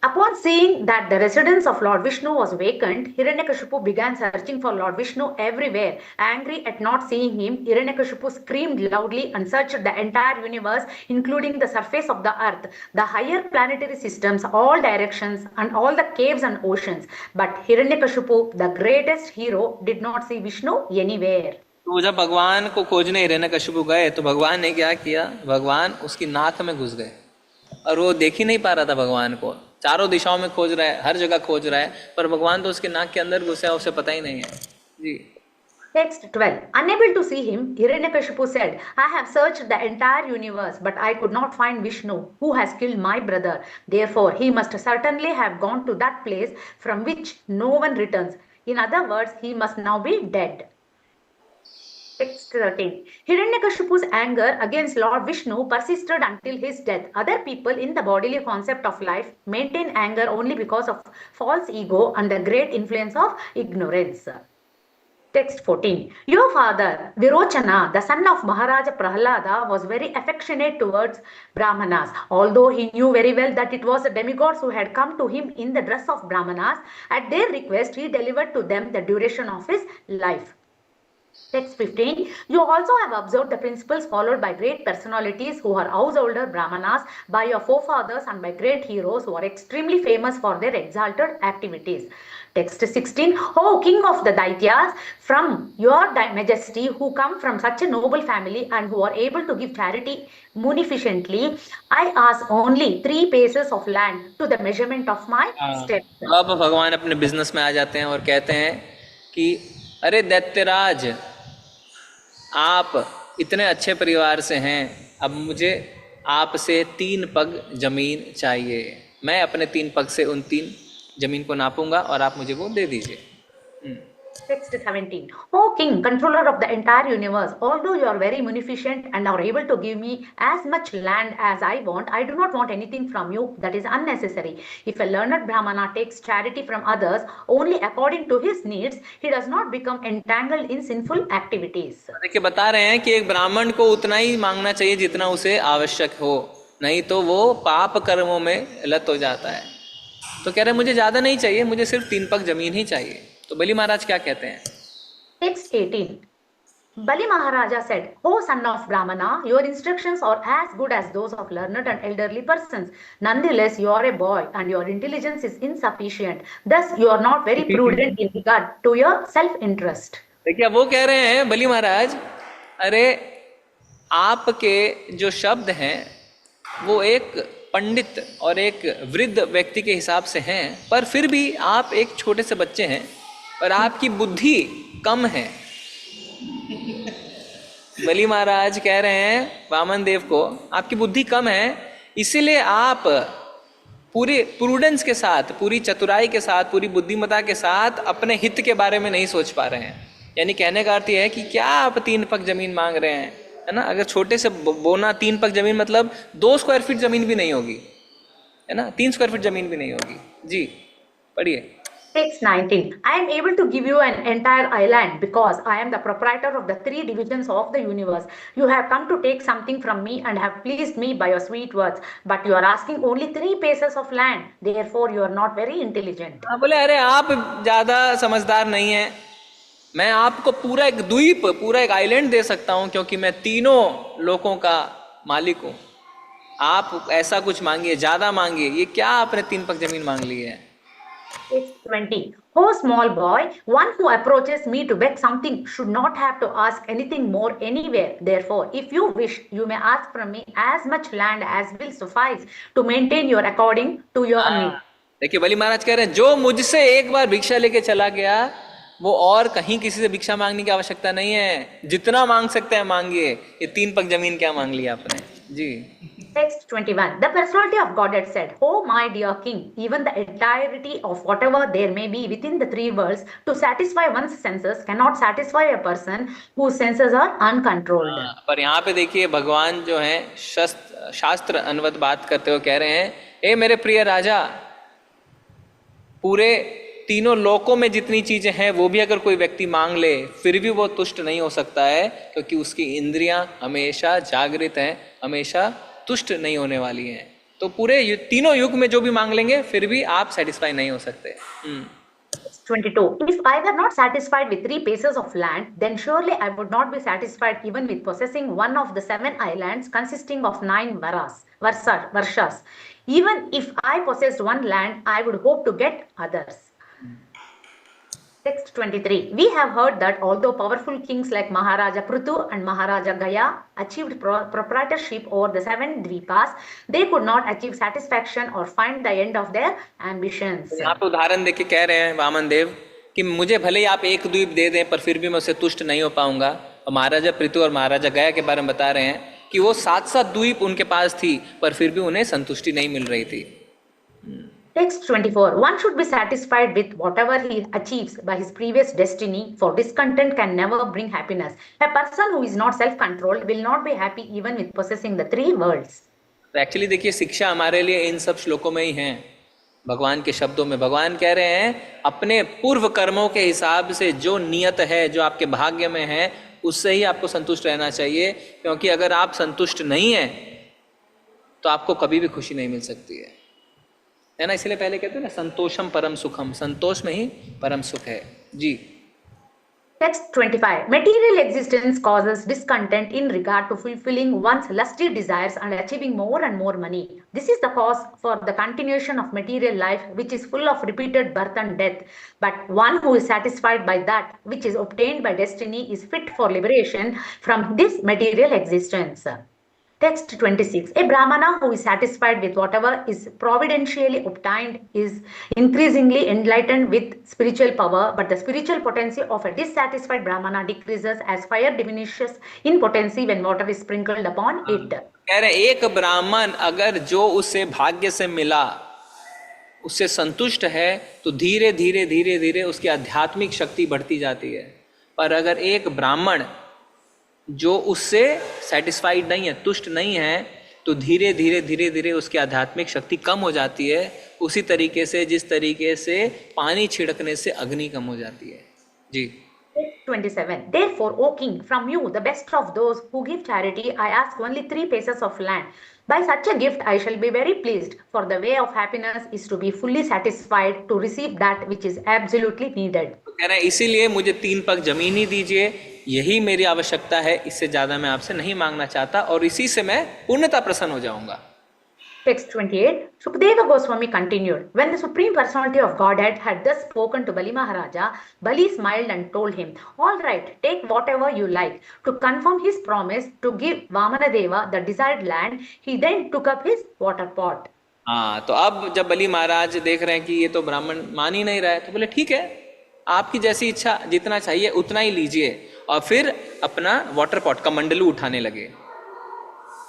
Upon seeing that the residence of Lord Vishnu was vacant, Hiranyakashipu began searching for Lord Vishnu everywhere. Angry at not seeing him, Hiranyakashipu screamed loudly and searched the entire universe, including the surface of the earth, the higher planetary systems, all directions, and all the caves and oceans. But Hiranyakashipu, the greatest hero, did not see Vishnu anywhere. तो जब भगवान को खोजने हिरण्यकशिपु गए तो भगवान ने क्या किया, भगवान उसकी नाक में घुस गए और वो देख ही नहीं पा रहा था भगवान को। चारों दिशाओं में खोज रहा है, हर जगह खोज रहा है, पर भगवान तो उसके नाक के अंदर घुसे है, उसे पता ही नहीं है जी। Text 12. Unable to see him, Hiranyakashipu said, I have searched the entire universe, but I could not find Vishnu, who has killed my brother. Therefore, he must certainly have gone to that place from which no one returns. In other words, he must now be dead. Text 13. Hiranyakashipu's anger against Lord Vishnu persisted until his death. Other people in the bodily concept of life maintain anger only because of false ego and the great influence of ignorance. Text 14. Your father, Virochana, the son of Maharaja Prahlada, was very affectionate towards Brahmanas. Although he knew very well that it was the demigods who had come to him in the dress of Brahmanas, at their request he delivered to them the duration of his life. Text 15. You also have observed the principles followed by great personalities who are householder Brahmanas, by your forefathers and by great heroes who are extremely famous for their exalted activities. Text 16. O king of the Daityas, from your majesty, who come from such a noble family and who are able to give charity munificently, I ask only 3 paces of land to the measurement of my steps. अब भगवान अपने business में आ जाते हैं और कहते हैं कि अरे दैत्यराज, आप इतने अच्छे परिवार से हैं, अब मुझे आपसे 3 पग जमीन चाहिए। मैं अपने 3 पग से उन 3 जमीन को नापूंगा और आप मुझे वो दे दीजिए Text 17. O king, controller of the entire universe, although you are very munificent and are able to give me as much land as I want, I do not want anything from you that is unnecessary. If a learned Brahmana takes charity from others only according to his needs, he does not become entangled in sinful activities. देखिए बता रहे हैं कि एक ब्राह्मण को उतना ही मांगना चाहिए जितना उसे आवश्यक हो, नहीं तो वो पाप कर्मों में लत हो जाता है। तो कह रहे हैं मुझे ज्यादा नहीं चाहिए, मुझे सिर्फ 3 पग जमीन ही चाहिए। तो बलि महाराज क्या कहते हैं? Text 18. Bali Maharaja said, O son of Brahmana, your instructions are as good as those of learned and elderly persons. Nonetheless, you are a boy and your intelligence is insufficient. Thus, you are not very prudent in regard to your self-interest. देखिए वो कह रहे हैं बलि महाराज, अरे आपके जो शब्द हैं वो एक पंडित और एक वृद्ध व्यक्ति के हिसाब से हैं, पर फिर भी आप एक छोटे से बच्चे हैं और आपकी बुद्धि कम है। बलि महाराज कह रहे हैं वामन देव को, आपकी बुद्धि कम है, इसीलिए आप पूरी प्रूडेंस के साथ, पूरी चतुराई के साथ, पूरी बुद्धिमत्ता के साथ अपने हित के बारे में नहीं सोच पा रहे हैं। यानी कहने का अर्थ यह है कि क्या आप 3 पग जमीन मांग रहे हैं, है ना? अगर छोटे से बोना 3 पग जमीन मतलब 2 स्क्वायर फीट जमीन भी नहीं होगी, है ना? 3 स्क्वायर फीट जमीन भी नहीं होगी। जी पढ़िए। Text 19. I am able to give you an entire island because I am the proprietor of the 3 divisions of the universe. You have come to take something from me and have pleased me by your sweet words, but you are asking only 3 paces of land. Therefore, you are not very intelligent. हाँ बोले, अरे आप ज्यादा समझदार नहीं हैं, मैं आपको पूरा एक द्वीप, पूरा एक आइलैंड दे सकता हूँ क्योंकि मैं तीनों लोगों का मालिक हूँ। आप ऐसा कुछ मांगिए, ज्यादा मांगिए, ये क्या आपने 3 पग जमीन मांग ली है? Text 20. Oh small boy, one who approaches me to beg something should not have to ask anything more anywhere. Therefore, if you wish, you may ask from me as much land as will suffice to maintain your according to your need. देखिए बलि महाराज कह रहे हैं, जो मुझसे एक बार भिक्षा लेके चला गया वो और कहीं किसी से भिक्षा मांगने की आवश्यकता नहीं है, जितना मांग सकते हैं मांगिए। ये 3 पग जमीन क्या मांग लिया आपने? जी। Text 21. The personality of Godhead said, Oh my dear king, even the entirety of whatever there may be within the 3 worlds to satisfy one's senses cannot satisfy a person whose senses are uncontrolled. पर यहाँ पे देखिए भगवान जो है शास्त्र अनुवद बात करते हुए कह रहे हैं, ए मेरे प्रिय राजा, पूरे तीनों लोकों में जितनी चीजें हैं वो भी अगर कोई व्यक्ति मांग ले फिर भी वो तुष्ट नहीं हो सकता है, क्योंकि उसकी इंद्रियां हमेशा जागृत हैं, हमेशा तुष्ट नहीं होने वाली हैं। तो पूरे तीनों युग में जो भी मांग लेंगे फिर भी आप सेटिस्फाई नहीं हो सकते। 22. If I were not satisfied with 3 paces of land, then surely I would not be satisfied even with possessing one of the 7 islands consisting of 9 varshas. Even if I possessed one land, I would hope to get others. Text 23. We have heard that although powerful kings like Maharaja Prithu and Maharaja Gaya achieved proprietorship over the 7 dvipas, they could not achieve satisfaction or find the end of their ambitions. यहाँ पे उदाहरण देके कह रहे हैं वामन देव कि मुझे भले ही आप एक द्वीप दे दें पर फिर भी मैं उससे तुष्ट नहीं हो पाऊंगा। और महाराजा पृथु और महाराजा गया के बारे में बता रहे हैं कि वो 7 द्वीप उनके पास थी पर फिर भी उन्हें संतुष्टि नहीं मिल रही थी। Text 24. One should be satisfied with whatever he achieves by his previous destiny, for discontent can never bring happiness. A person who is not self-controlled will not be happy even with possessing the 3 worlds. तो actually देखिए शिक्षा हमारे लिए इन सब श्लोकों में ही है, भगवान के शब्दों में। भगवान कह रहे हैं अपने पूर्व कर्मों के हिसाब से जो नियत है, जो आपके भाग्य में है, उससे ही आपको संतुष्ट रहना चाहिए, क्योंकि अगर आप संतुष्ट नहीं हैं तो आपको कभी भी खुशी नहीं मिल सकती है ना? इसलिए पहले कहते हैं ना, संतोषम परम सुखम, संतोष में ही परम सुख है। जी। Text 25. Material existence causes discontent in regard to fulfilling one's lusty desires and achieving more and more money. This is the cause for the continuation of material life, which is full of repeated birth and death. But one who is satisfied by that which is obtained by destiny is fit for liberation from this material existence. Text 26. A Brahmana who is satisfied with whatever is providentially obtained is increasingly enlightened with spiritual power, but the spiritual potency of a dissatisfied Brahmana decreases as fire diminishes in potency when water is sprinkled upon it. कह रहे एक ब्राह्मण अगर जो उसे भाग्य से मिला उससे संतुष्ट है तो धीरे धीरे धीरे धीरे उसकी आध्यात्मिक शक्ति बढ़ती जाती है। पर अगर एक ब्राह्मण जो उससे सेटिस्फाइड नहीं है, तुष्ट नहीं है, तो धीरे धीरे धीरे धीरे उसकी आध्यात्मिक शक्ति कम हो जाती है, उसी तरीके से जिस तरीके से पानी छिड़कने से अग्नि कम हो जाती है। जी। 27. Therefore, O king, from you, the best of those who give charity, I ask only 3 paces of land. By such a gift, I shall be very pleased, for the way of happiness is to be fully satisfied, to receive that which is absolutely needed. तो कह रहे हैं इसीलिए मुझे 3 पग जमीन ही दीजिए, यही मेरी आवश्यकता है, इससे ज्यादा मैं आपसे नहीं मांगना चाहता, और इसी से मैं पूर्णतः प्रसन्न हो जाऊंगा। Text 28. Shukadeva Goswami continued, when the Supreme Personality of Godhead had thus spoken to Bali Maharaja, Bali smiled and told him, all right, take whatever you like. To confirm his promise to give Vamanadeva the desired land, he then took up his water pot. हाँ, तो अब जब बलि महाराज देख रहे हैं कि ये तो ब्राह्मण मान ही नहीं रहा है, तो बोले ठीक है, आपकी जैसी इच्छा, जितना चाहिए उतना ही लीजिए, और फिर अपना वाटर पॉट का मंडलू उठाने लगे।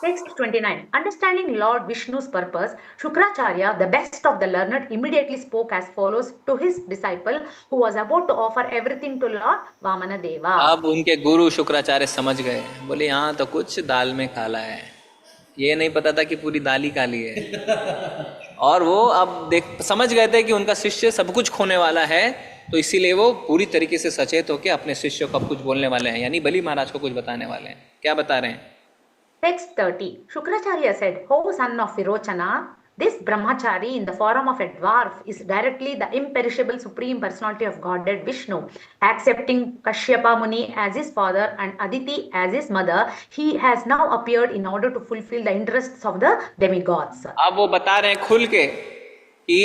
Text 29. Understanding Lord Vishnu's purpose, Shukracharya, the best of the learned, immediately spoke as follows to his disciple who was about to offer everything to Lord Vamanadeva. अब उनके गुरु शुक्राचार्य समझ गए, बोले यहाँ तो कुछ दाल में काला है, ये नहीं पता था कि पूरी दाल ही काली है। और वो अब समझ गए थे कि उनका शिष्य सब कुछ खोने वाला है, तो इसीलिए वो पूरी तरीके से सचेत होकर अपने शिष्य को अब कुछ बोलने वाले हैं, यानी बलि महाराज को कुछ बताने वाले हैं। क्या बता रहे हैं? Text 30. Shukracharya said, O son of Virochana, this brahmachari in the form of a dwarf is directly the imperishable Supreme Personality of Godhead Vishnu. Accepting Kashyapa Muni as his father and Aditi as his mother, he has now appeared in order to fulfill the interests of the demigods. अब वो बता रहे हैं खुल के कि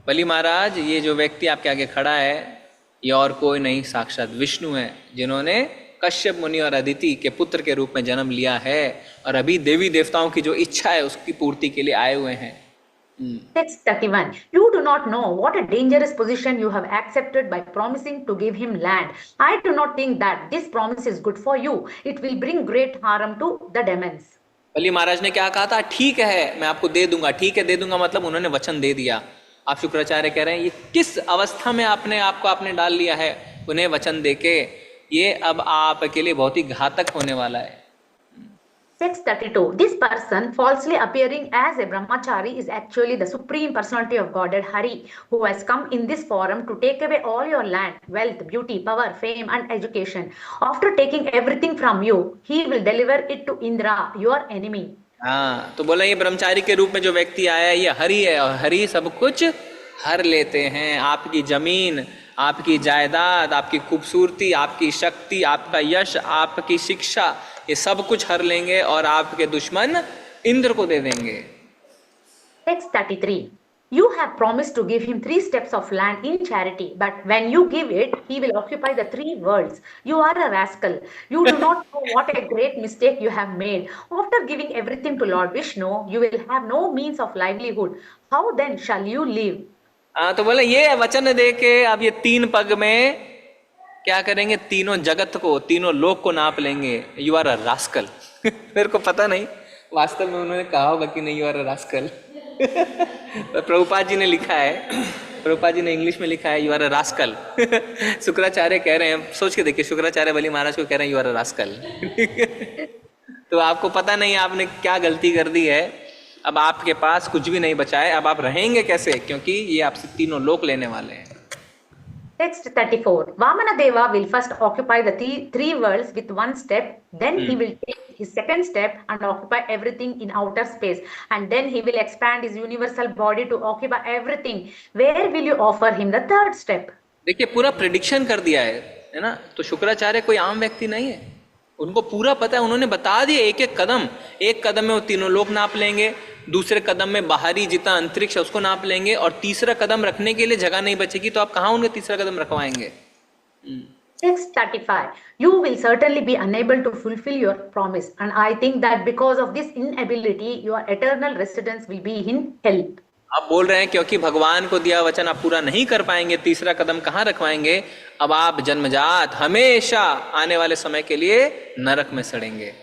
बलि महाराज, ये जो व्यक्ति आपके आगे खड़ा है, ये और कोई नहीं, साक्षात विष्णु है, जिन्होंने कश्यप मुनि और अदिति के पुत्र के रूप में जन्म लिया है, और अभी देवी देवताओं की जो इच्छा है उसकी पूर्ति के लिए आए हुए हैं। Text 31. You do not know what a dangerous position you have accepted by promising to give him land. I do not think that this promise is good for you. It will bring great harm to the demons. बलि महाराज ने क्या कहा था? ठीक है, मैं आपको दे दूंगा। ठीक है, दे दूंगा मतलब उन्होंने वचन दे दिया। आप शुक्राचार्य कह रहे हैं ये किस अवस्था में आपने डाल लिया है उन्हें वचन देके, ये अब आपके लिए बहुत ही घातक होने वाला है। Text 32. This person falsely appearing as a brahmachari is actually the Supreme Personality of Godhead Hari, who has come in this form to take away all your land, wealth, beauty, power, fame and education. After taking everything from you, he will deliver it to Indra, your enemy. हाँ, तो बोला ये ब्रह्मचारी के रूप में जो व्यक्ति आया है ये हरि है, और हरि सब कुछ हर लेते हैं। आपकी जमीन, आपकी जायदाद, आपकी खूबसूरती, आपकी शक्ति, आपका यश, आपकी शिक्षा, ये सब कुछ हर लेंगे और आपके दुश्मन इंद्र को दे देंगे। Text 33. You have promised to give him 3 steps of land in charity, but when you give it, he will occupy the 3 worlds. You are a rascal. You do not know what a great mistake you have made. After giving everything to Lord Vishnu, you will have no means of livelihood. How then shall you live? तो बोले ये वचन दे के अब ये 3 पग में क्या करेंगे? तीनों जगत को, तीनों लोक को नाप लेंगे। You are a rascal. मेरे को पता नहीं वास्तव में उन्होंने कहा होगा कि नहीं you are a rascal. Prabhupada ji ने लिखा है, प्रभुपाद जी ने इंग्लिश में लिखा है you are a rascal. Shukracharya कह रहे हैं, सोच के देखिए, शुक्राचार्य बलि महाराज को कह रहे हैं यू आर अ रास्कल। तो आपको पता नहीं आपने क्या गलती कर दी है, अब आपके पास कुछ भी नहीं बचा है, अब आप रहेंगे कैसे, क्योंकि ये आपसे तीनों लोक लेने वाले हैं। Text 34. Vamanadeva will first occupy the 3 worlds with 1 step, then he will take his 2nd step and occupy everything in outer space, and then he will expand his universal body to occupy everything. Where will you offer him the 3rd step? देखिए पूरा prediction कर दिया है ना। तो शुक्राचार्य कोई आम व्यक्ति नहीं है, उनको पूरा पता है, उन्होंने बता दिया एक कदम में वो तीनों लोक नाप लेंगे, दूसरे कदम में बाहरी जितना अंतरिक्ष है उसको नाप लेंगे, और तीसरा कदम रखने के लिए जगह नहीं बचेगी, तो आप कहाँ उनके तीसरा कदम रखवाएंगे? Text 35. You will certainly be unable to fulfill your promise, and I think that because of this inability, your eternal residence will be in hell. आप बोल रहे हैं क्योंकि भगवान को दिया वचन आप पूरा नहीं कर पाएंगे, तीसरा कदम कहाँ रखवाएंगे? अब आप जन्मजात हमेशा आने वाले समय के लिए नरक में सड़ेंगे।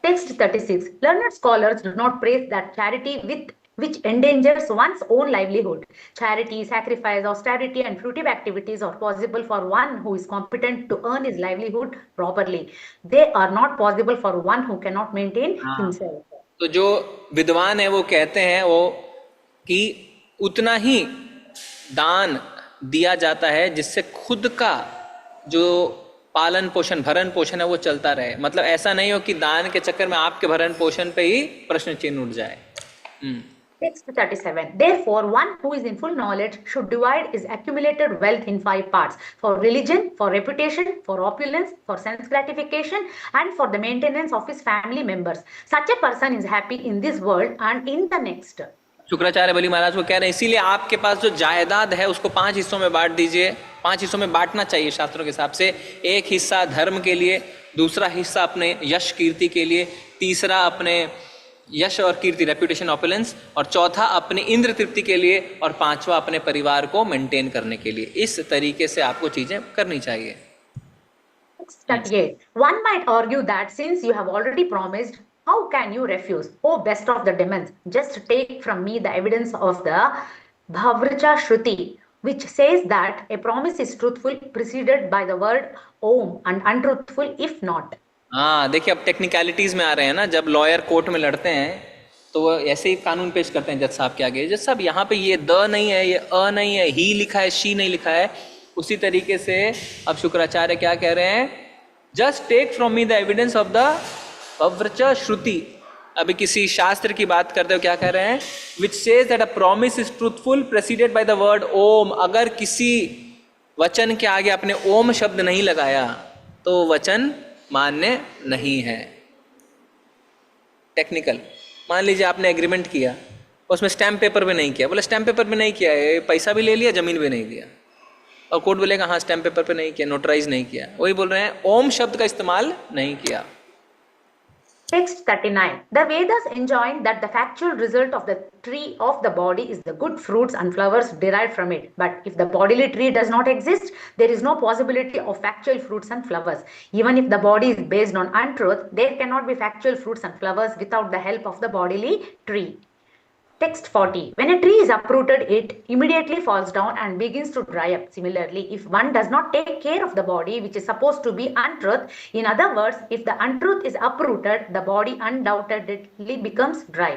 Text 36. Learned scholars do not praise that charity with which endangers one's own livelihood. Charity, sacrifice, austerity, and fruitive activities are possible for one who is competent to earn his livelihood properly. They are not possible for one who cannot maintain himself. तो जो विद्वान है वो कहते हैं वो कि उतना ही दान दिया जाता है जिससे खुद का जो पालन पोषण भरण पोषण है वो चलता रहे। मतलब ऐसा नहीं हो कि दान के चक्कर में आपके भरण पोषण पे ही प्रश्न चिन्ह उठ जाए। Text 37. Therefore, one who is in full knowledge should divide his accumulated wealth in 5 parts: for religion, for reputation, for opulence, for sense gratification, and for the maintenance of his family members. Such a person is happy in this world and in the next. Shukracharya बलि महाराज को कह रहे हैं इसीलिए आपके पास जो जायदाद है उसको 5 हिस्सों में बांट दीजिए। 5 हिस्सों में बांटना चाहिए शास्त्रों के हिसाब से। एक हिस्सा धर्म के लिए, दूसरा हिस्सा अपने यश कीर्ति के लिए, तीसरा अपने यश और कीर्ति रेप्यूटेशन ऑपुलेंस, और चौथा अपनी इंद्र तृप्ति के लिए, और पांचवा अपने परिवार को मेंटेन करने के लिए। इस तरीके से आपको चीजें करनी चाहिए। 38. One might argue that since you have already promised, how can you refuse? O best of the demons, just take from me the evidence of the Bhavracha Shruti, which says that a promise is truthful preceded by the word Om and untruthful if not. हाँ, देखिए अब technicalities में आ रहे हैं ना। जब lawyer court में लड़ते हैं तो वो ऐसे ही कानून पेश करते हैं जज साहब के आगे। जज साहब यहाँ पे ये द नहीं है, ये अ नहीं है, ही लिखा है, शी नहीं लिखा है। उसी तरीके से अब शुक्राचार्य क्या कह रहे हैं, just take from me the evidence of the पव्रचा श्रुति। अभी किसी शास्त्र की बात करते हो, क्या कह रहे हैं, which says that a promise is truthful preceded by the word Om. अगर किसी वचन के आगे आपने ओम शब्द नहीं लगाया तो वचन मान्य नहीं है। टेक्निकल, मान लीजिए आपने एग्रीमेंट किया, उसमें स्टैम्प पेपर पे नहीं किया। बोले स्टैम्प पेपर पे नहीं किया है, पैसा भी ले लिया, जमीन भी नहीं दिया, और कोर्ट बोलेगा हाँ स्टैम्प पेपर पे नहीं किया, नोटराइज नहीं किया। वही बोल रहे हैं ओम शब्द का इस्तेमाल नहीं किया। Text 39. The Vedas enjoin that the factual result of the tree of the body is the good fruits and flowers derived from it. But if the bodily tree does not exist, there is no possibility of factual fruits and flowers. Even if the body is based on untruth, there cannot be factual fruits and flowers without the help of the bodily tree. Text 40. When a tree is uprooted, it immediately falls down and begins to dry up. Similarly, if one does not take care of the body, which is supposed to be untruth, in other words, if the untruth is uprooted, the body undoubtedly becomes dry.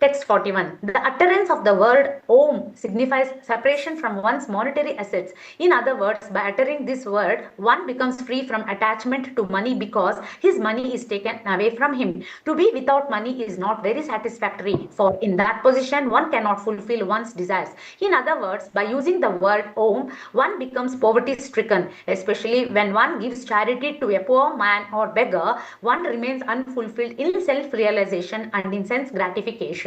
Text 41. The utterance of the word Om signifies separation from one's monetary assets. In other words, by uttering this word, one becomes free from attachment to money because his money is taken away from him. To be without money is not very satisfactory, for in that position, one cannot fulfill one's desires. In other words, by using the word Om, one becomes poverty-stricken, especially when one gives charity to a poor man or beggar. One remains unfulfilled in self-realization and in sense gratification.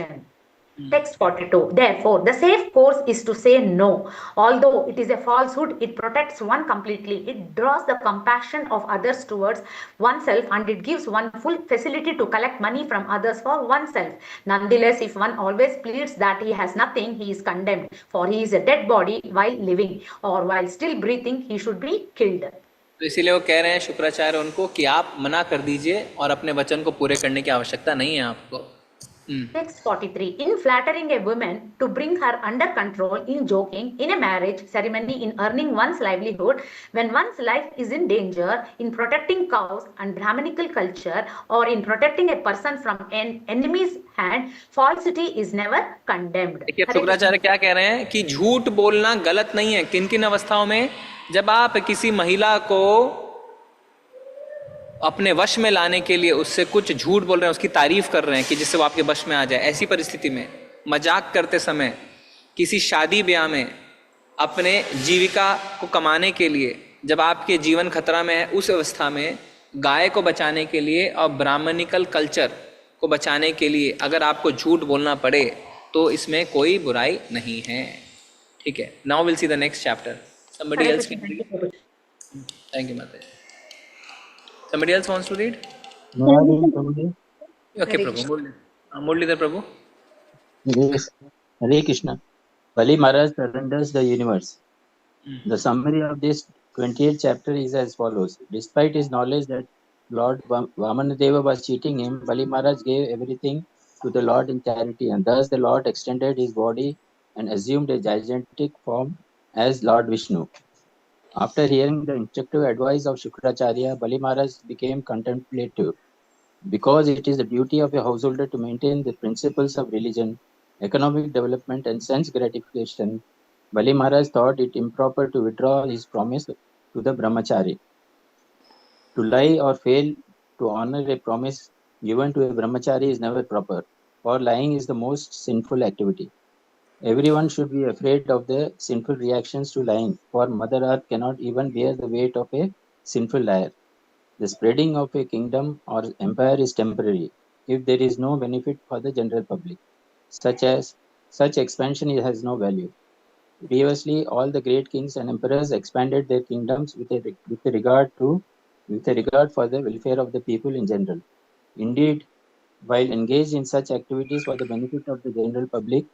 Text 42. Therefore, the safe course is to say no. Although it is a falsehood, it protects one completely. It draws the compassion of others towards oneself, and it gives one full facility to collect money from others for oneself. Nonetheless, if one always pleads that he has nothing, he is condemned, for he is a dead body while living, or while still breathing, he should be killed. तो इसीलिए वो कह रहे हैं शुक्राचार्य उनको कि आप मना कर दीजिए और अपने वचन को पूरे करने की आवश्यकता नहीं है आपको। Text 43. In flattering a woman to bring her under control, in joking, in a marriage ceremony, in earning one's livelihood, when one's life is in danger, in protecting cows and Brahmanical culture, or in protecting a person from an enemy's hand, falsity is never condemned. देखिए शुक्राचार्य क्या कह रहे हैं कि झूठ बोलना गलत नहीं है। किन किन अवस्थाओं में? जब आप किसी महिला को अपने वश में लाने के लिए उससे कुछ झूठ बोल रहे हैं, उसकी तारीफ कर रहे हैं कि जिससे वो आपके वश में आ जाए, ऐसी परिस्थिति में, मजाक करते समय, किसी शादी ब्याह में, अपने जीविका को कमाने के लिए, जब आपके जीवन खतरा में है, उस अवस्था में गाय को बचाने के लिए और ब्राह्मणिकल कल्चर को बचाने के लिए अगर आपको झूठ बोलना पड़े तो इसमें कोई बुराई नहीं है। ठीक है, now will see the next chapter. Somebody else can read. Thank you माता। Somebody else wants to read? Okay, Prabhu. Muralidhar Prabhu. Yes. Hare Krishna. Bali Maharaj surrenders the universe. The summary of this 28th chapter is as follows. Despite his knowledge that Lord Vamanadeva was cheating him, Bali Maharaj gave everything to the Lord in charity, and thus the Lord extended his body and assumed a gigantic form as Lord Vishnu. After hearing the instructive advice of Shukracharya, Bali Maharaj became contemplative. Because it is the duty of a householder to maintain the principles of religion, economic development, and sense gratification, Bali Maharaj thought it improper to withdraw his promise to the brahmachari. To lie or fail to honor a promise given to a brahmachari is never proper, for lying is the most sinful activity. Everyone should be afraid of the sinful reactions to lying, for Mother Earth cannot even bear the weight of a sinful liar. The spreading of a kingdom or empire is temporary if there is no benefit for the general public. Such expansion has no value. Previously, all the great kings and emperors expanded their kingdoms with a regard for the welfare of the people in general. Indeed, while engaged in such activities for the benefit of the general public,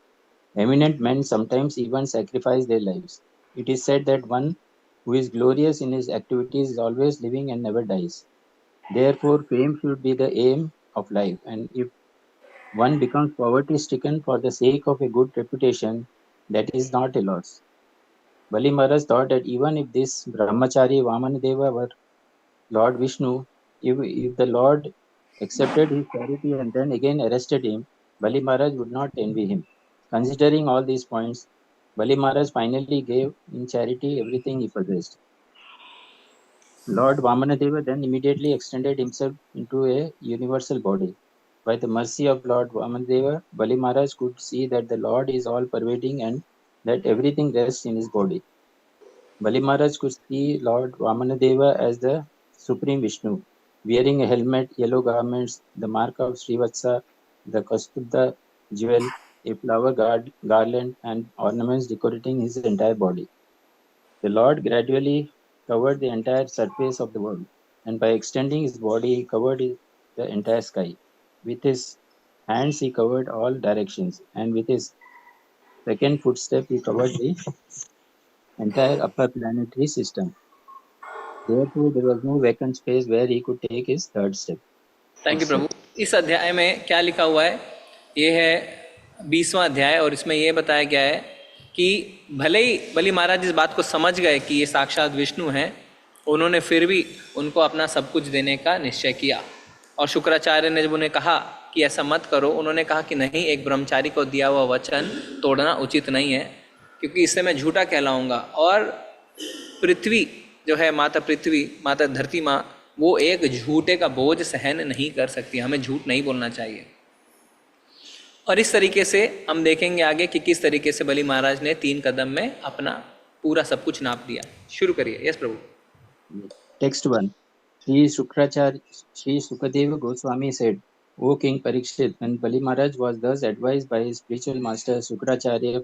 eminent men sometimes even sacrifice their lives. It is said that one who is glorious in his activities is always living and never dies. Therefore, fame should be the aim of life, and if one becomes poverty-stricken for the sake of a good reputation, that is not a loss. Bali Maharaj thought that even if this Brahmachari Vamanadeva were Lord Vishnu, if the Lord accepted his charity and then again arrested him, Bali Maharaj would not envy him. Considering all these points, Bali Maharaj finally gave in charity everything he possessed. Lord Vamanadeva then immediately extended himself into a universal body. By the mercy of Lord Vamanadeva, Bali Maharaj could see that the Lord is all pervading and that everything rests in his body. Bali Maharaj could see Lord Vamanadeva as the Supreme Vishnu, wearing a helmet, yellow garments, the mark of Srivatsa, the Kastubda jewel, a flower garland, and ornaments decorating his entire body. The Lord gradually covered the entire surface of the world, and by extending his body, he covered the entire sky. With his hands, he covered all directions, and with his second footstep, he covered the entire upper planetary system. Therefore, there was no vacant space where he could take his third step. Thank you प्रभु। इस अध्याय में क्या लिखा हुआ है? ये है 20वां अध्याय, और इसमें ये बताया गया है कि भले ही बलि महाराज इस बात को समझ गए कि ये साक्षात विष्णु हैं, उन्होंने फिर भी उनको अपना सब कुछ देने का निश्चय किया। और शुक्राचार्य ने जब उन्हें कहा कि ऐसा मत करो, उन्होंने कहा कि नहीं, एक ब्रह्मचारी को दिया हुआ वचन तोड़ना उचित नहीं है, क्योंकि इससे मैं झूठा कहलाऊंगा। और पृथ्वी जो है, माता पृथ्वी, माता धरती माँ, वो एक झूठे का बोझ सहन नहीं कर सकती। हमें झूठ नहीं बोलना चाहिए। और इस तरीके से हम देखेंगे आगे कि किस तरीके से बलि महाराज ने 3 कदम में अपना पूरा सब कुछ नाप दिया। शुरू करिए। Yes Prabhu. Text 1. Sri Sukadeva Goswami said, O King Parikshit, when Bali Maharaj was thus advised by his spiritual master Shukracharya,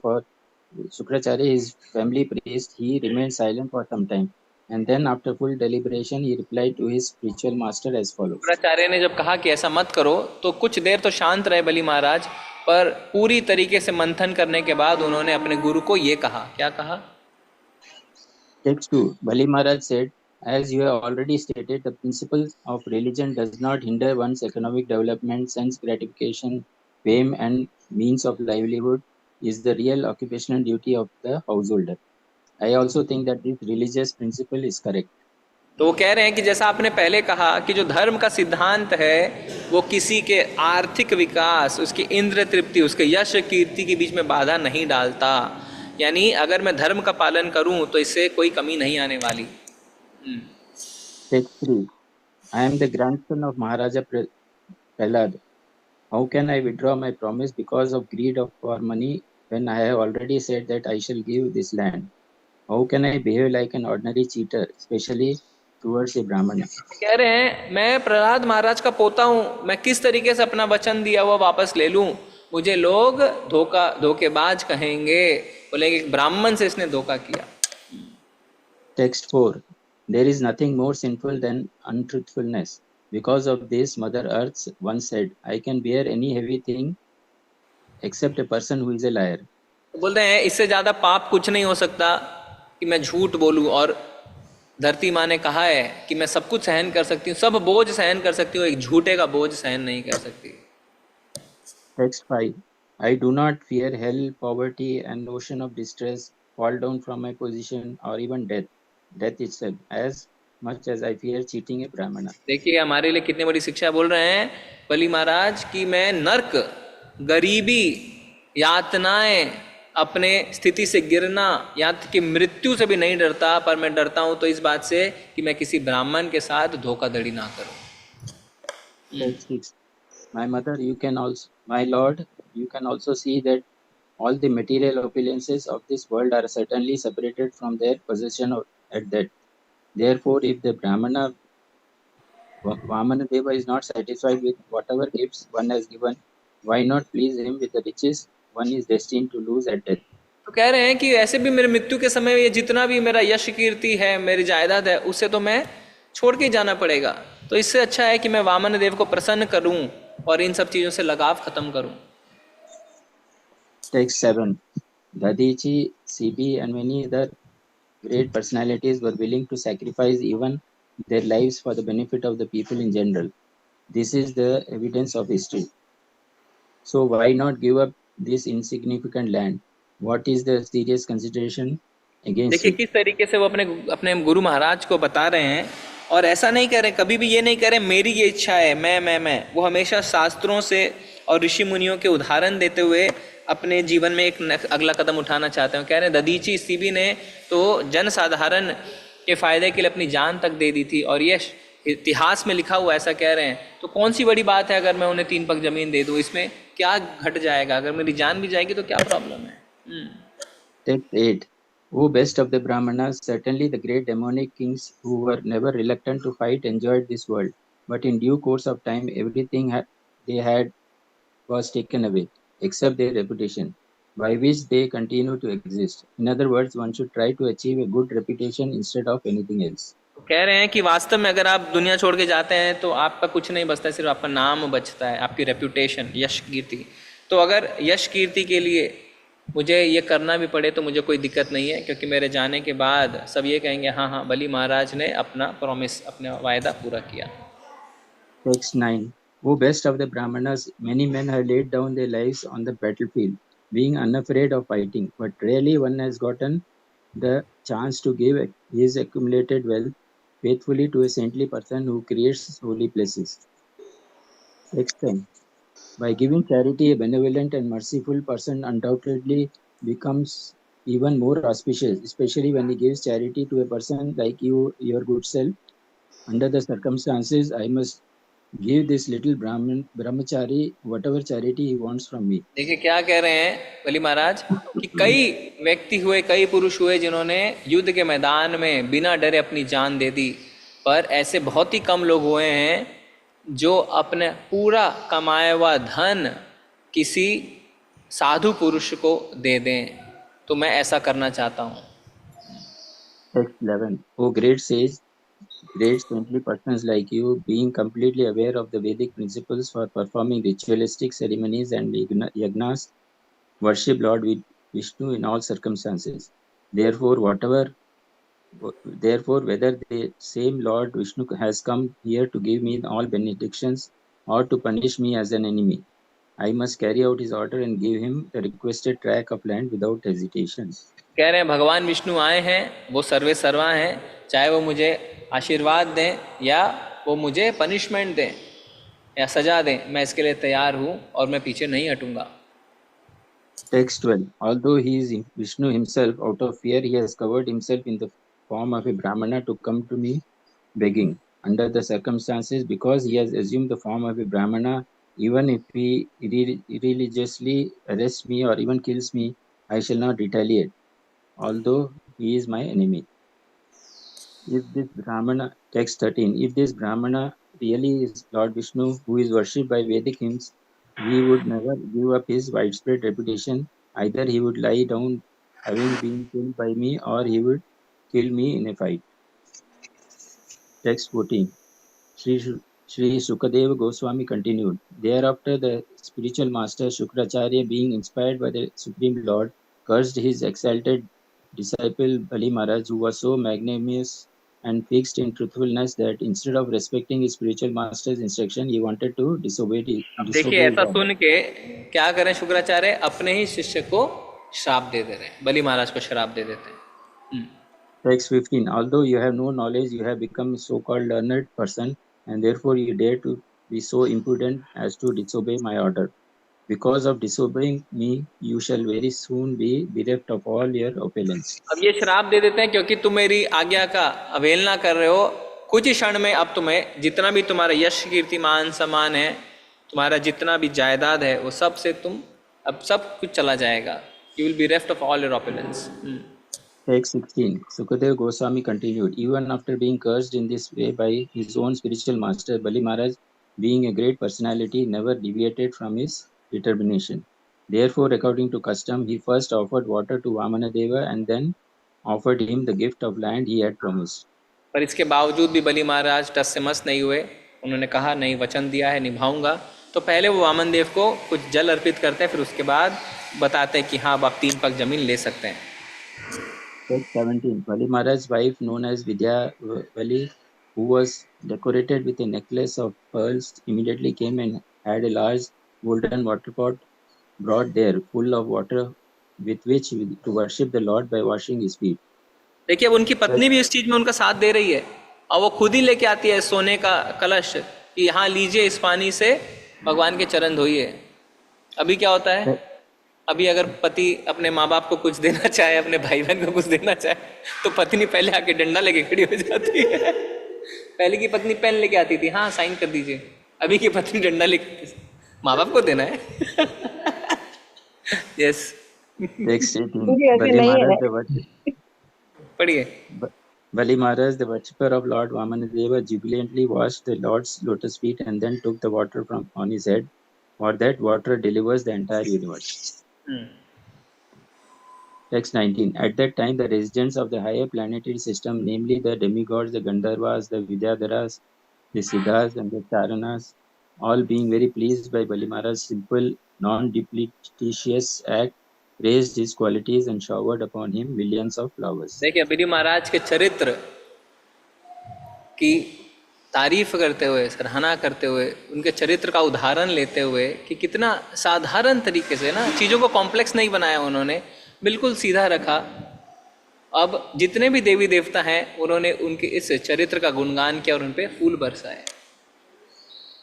his family priest, he remained silent for some time. And then after full deliberation, he replied to his spiritual master as follows. Shukracharya ने जब कहा कि ऐसा मत करो, तो कुछ देर तो शांत रहे बलि महाराज, पर पूरी तरीके से मंथन करने के बाद उन्होंने अपने गुरु को ये कहा। क्या कहा? Text 2. Bali Maharaj said, as you have already stated, the principle of religion does not hinder one's economic development, sense gratification, fame, and means of livelihood is the real occupational duty of the householder. I also think that this religious principle is correct. तो वो कह रहे हैं कि जैसा आपने पहले कहा कि जो धर्म का सिद्धांत है वो किसी के आर्थिक विकास, उसकी इंद्र तृप्ति, उसके यश कीर्ति के बीच में बाधा नहीं डालता। यानी अगर मैं धर्म का पालन करूं तो इससे कोई कमी नहीं आने वाली। Text 3. I am the grandson of Maharaja Prahlad. How can I withdraw my promise because of greed for money when I have already said that I shall give this land? How can I behave like an ordinary cheater, especially towards a Brahmana? कह रहे हैं मैं प्रहलाद महाराज का पोता हूँ, मैं किस तरीके से अपना वचन दिया हुआ वापस ले लूँ? मुझे लोग धोखेबाज कहेंगे, बोलेंगे एक ब्राह्मण से इसने धोखा किया। Text 4. There is nothing more sinful than untruthfulness. Because of this, Mother Earth once said, I can bear any heavy thing except a person who is a liar. बोलते हैं इससे ज्यादा पाप कुछ नहीं हो सकता कि मैं झूठ बोलूं, और धरती माँ ने कहा है कि मैं सब कुछ सहन कर सकती हूँ, सब बोझ सहन कर सकती हूँ, एक झूठे का बोझ सहन नहीं कर सकती। Text 5. I do not fear hell, poverty, and notion of distress, fall down from my position, or even death itself, as much as I fear cheating a Brahmana. देखिए हमारे लिए कितनी बड़ी शिक्षा बोल रहे हैं बलि महाराज कि मैं नर्क, गरीबी, यातनाएं, अपने स्थिति से गिरना, यहाँ तक कि मृत्यु से भी नहीं डरता, पर मैं डरता हूं तो इस बात से कि मैं किसी ब्राह्मण के साथ धोखाधड़ी ना करूं. Text 6. My mother, my lord, you can also see that all the material opulences of this world are certainly separated from their possession at that. Therefore, if the Brahmana Vamanadeva is not satisfied with whatever gifts one has given, why not please him with the riches one is destined to lose at death? तो कह रहे हैं कि ऐसे भी मेरे मृत्यु के समय ये जितना भी मेरा यश कीर्ति है, मेरी जायदाद है, उसे तो मैं छोड़ के ही जाना पड़ेगा. तो इससे अच्छा है कि मैं वामन देव को प्रसन्न करूं और इन सब चीजों से लगाव खत्म करूं. Text 7. Dadichi, CB, and many other great personalities were willing to sacrifice even their lives for the benefit of the people in general. This is the evidence of history. So why not give up this insignificant land? What is the serious consideration against देखिए it? किस तरीके से वो अपने अपने गुरु महाराज को बता रहे हैं, और ऐसा नहीं कह रहे, कभी भी ये नहीं कह रहे मेरी ये इच्छा है, मैं. वो हमेशा शास्त्रों से और ऋषि मुनियों के उदाहरण देते हुए अपने जीवन में एक अगला कदम उठाना चाहते हैं. कह रहे हैं ददीची सीबी ने तो जन साधारण के फायदे के लिए अपनी जान तक दे दी थी, और ये इतिहास में लिखा हुआ ऐसा कह रहे हैं. तो कौन सी बड़ी बात है अगर मैं उन्हें 3 पग जमीन दे दूं, इसमें क्या घट जाएगा? अगर मेरी जान भी जाएगी तो क्या प्रॉब्लम है? Text 8. O best of the Brahmanas, certainly the great demonic kings who were never reluctant to fight enjoyed this world, but in due course of time everything they had was taken away, except their reputation, by which they continue to exist. In other words, one should try to achieve a good reputation instead of anything else. कह रहे हैं कि वास्तव में अगर आप दुनिया छोड़ के जाते हैं तो आपका कुछ नहीं बचता है, सिर्फ आपका नाम बचता है, आपकी रेप्यूटेशन, यश कीर्ति. तो अगर यश कीर्ति के लिए मुझे ये करना भी पड़े तो मुझे कोई दिक्कत नहीं है, क्योंकि मेरे जाने के बाद सब ये कहेंगे हाँ बलि महाराज ने अपना प्रॉमिस, अपना वायदा पूरा किया. Text 9. O best of the Brahmanas, many men have laid down their lives on the battlefield, being unafraid of fighting, but rarely one has gotten the chance to give his accumulated wealth faithfully to a saintly person who creates holy places. Text 10. By giving charity, a benevolent and merciful person undoubtedly becomes even more auspicious, especially when he gives charity to a person like you, your good self. Under the circumstances, I must give this little brahmachari whatever charity he wants from me. देखिए क्या कह रहे हैं बलि महाराज कि कई व्यक्ति हुए, कई पुरुष हुए जिन्होंने युद्ध के मैदान में बिना डरे अपनी जान दे दी, पर ऐसे बहुत ही कम लोग हुए हैं जो अपने पूरा कमाया हुआ धन किसी साधु पुरुष को दे दें. तो मैं ऐसा करना चाहता हूँ. Text 11. O great sage, great saintly persons like you, being completely aware of the Vedic principles for performing ritualistic ceremonies and yagnas, worship Lord Vishnu in all circumstances. Therefore, whether the same Lord Vishnu has come here to give me all benedictions or to punish me as an enemy, I must carry out his order and give him the requested tract of land without hesitation. कह रहे हैं भगवान विष्णु आए हैं, वो सर्वे सर्वा हैं, चाहे वो मुझे आशीर्वाद दें या वो मुझे पनिशमेंट दें या सजा दें, मैं इसके लिए तैयार हूँ और मैं पीछे नहीं हटूंगा. Text 12. Although he is Vishnu himself, out of fear he has covered himself in the form of a Brahmana to come to me begging. Under the circumstances, because he has assumed the form of a Brahmana, even if he irreligiously arrests me or even kills me, I shall not retaliate, although he is my enemy. If this Brahmana, text 13, if this Brahmana really is Lord Vishnu, who is worshipped by Vedic hymns, he would never give up his widespread reputation. Either he would lie down having been killed by me, or he would kill me in a fight. Text 14. Shri Sukadeva Goswami continued. Thereafter, the spiritual master Shukracharya, being inspired by the Supreme Lord, cursed his exalted disciple Bali Maharaj, who was so magnanimous and fixed in truthfulness that instead of respecting his spiritual master's instruction, he wanted to disobey देखिए his ऐसा order. सुन के क्या करें शुक्राचार्य, अपने ही शिष्य को श्राप दे दे रहे हैं, बलि महाराज को श्राप दे देते हैं। Text 15. Although you have no knowledge, you have become a so-called learned person, and therefore you dare to be so impudent as to disobey my order. Because of disobeying me, you shall very soon be bereft of all your opulence. अब ये श्राप दे देते हैं क्योंकि तुम मेरी आज्ञा का अवहेलना कर रहे हो, कुछ ही क्षण में अब तुम्हें जितना भी तुम्हारा यश कीर्ति मान सम्मान है, तुम्हारा जितना भी जायदाद है, वो सब से तुम अब सब कुछ चला जाएगा. You will be bereft of all your opulence. Text 16. Sukadeva Goswami continued, even after being cursed in this way by his own spiritual master, Bali Maharaj, being a great personality, never deviated from his determination. Therefore, according to custom, he first offered water to Vamanadeva and then offered him the gift of land he had promised. पर इसके बावजूद भी बलि महाराज टस से मस नहीं हुए. उन्होंने कहा नहीं, वचन दिया है निभाऊंगा. तो पहले वो वामन देव को कुछ जल अर्पित करते हैं, फिर उसके बाद बताते हैं कि हाँ अब आप 3 पग जमीन ले सकते हैं. Text 17. Bali Maharaj's wife, known as Vidya Bali, who was decorated with a necklace of pearls, immediately came and had a large golden water pot brought there, full of water, with which to worship the Lord by washing his feet. देखिए अब उनकी पत्नी भी इस चीज में उनका साथ दे रही है, और वो खुद ही लेके आती है सोने का कलश कि हाँ लीजिए, इस पानी से भगवान के चरण धोइए. अभी क्या होता है, अभी अगर पति अपने माँ बाप को कुछ देना चाहे, अपने भाई बहन को कुछ देना चाहे, तो पत्नी पहले आके डंडा लेके खड़ी हो जाती है. पहले की पत्नी पेन लेके आती थी, हाँ साइन कर दीजिए. अभी की पत्नी डंडा लेके, माँ बाप को देना है. यस. Text 18. मुझे ऐसे Bali नहीं है. Maharaj, पढ़िए. Bali Maharaj, the worshipper of Lord Vamanadeva, jubilantly washed the Lord's lotus feet and then took the water from on his head, for that water delivers the entire universe. Text 19. At that time, the residents of the higher planetary system, namely the demigods, the Gandharvas, the Vidyadharas, the Siddhas, and the Charanas, all being very pleased by Bali Maharaj's simple, non-duplicitous act, praised his qualities and showered upon him millions of flowers. देखिए बलि महाराज के चरित्र की तारीफ करते हुए, सराहना करते हुए, उनके चरित्र का उदाहरण लेते हुए कि कितना साधारण तरीके से ना, चीज़ों को कॉम्प्लेक्स नहीं बनाया उन्होंने, बिल्कुल सीधा रखा. अब जितने भी देवी देवता हैं उन्होंने उनके इस चरित्र का गुणगान किया और उन पे फूल बरसाए.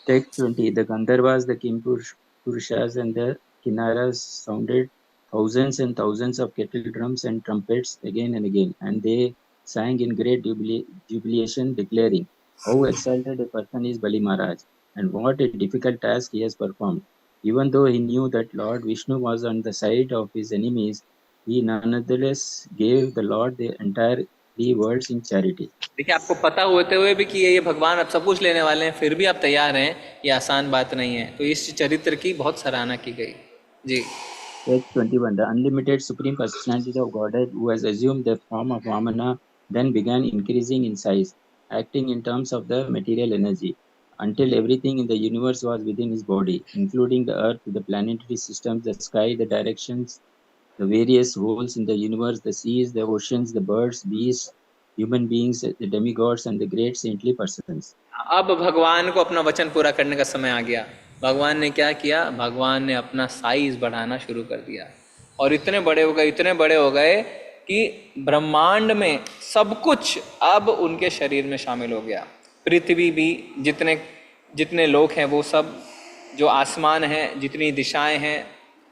Text 20. The Gandharvas, the Kimpurushas, and the Kinnaras sounded thousands and thousands of kettle drums and trumpets again and again, and they sang in great jubilation, declaring, how exalted a person is Bali Maharaj, and what a difficult task he has performed. Even though he knew that Lord Vishnu was on the side of his enemies, he nonetheless gave the Lord the entire 3 worlds in charity. देखिए आपको पता होते हुए भी कि ये भगवान अब सब कुछ लेने वाले हैं, फिर भी आप तैयार हैं, ये आसान बात नहीं है. तो इस चरित्र की बहुत सराहना की गई. जी. Text 21. The unlimited Supreme Personality of Godhead, who has assumed the form of Vamana, then began increasing in size, acting in terms of the material energy, until everything in the universe was within his body, including the earth, the planetary systems, the sky, the directions, the various holes in the universe, the seas, the oceans, the birds, beasts, human beings, the demigods, and the great saintly persons. अब भगवान को अपना वचन पूरा करने का समय आ गया. भगवान ने क्या किया, भगवान ने अपना साइज बढ़ाना शुरू कर दिया और इतने बड़े हो गए, इतने बड़े हो गए कि ब्रह्मांड में सब कुछ अब उनके शरीर में शामिल हो गया. पृथ्वी भी, जितने लोक हैं वो सब, जो आसमान है, जितनी दिशाएं हैं,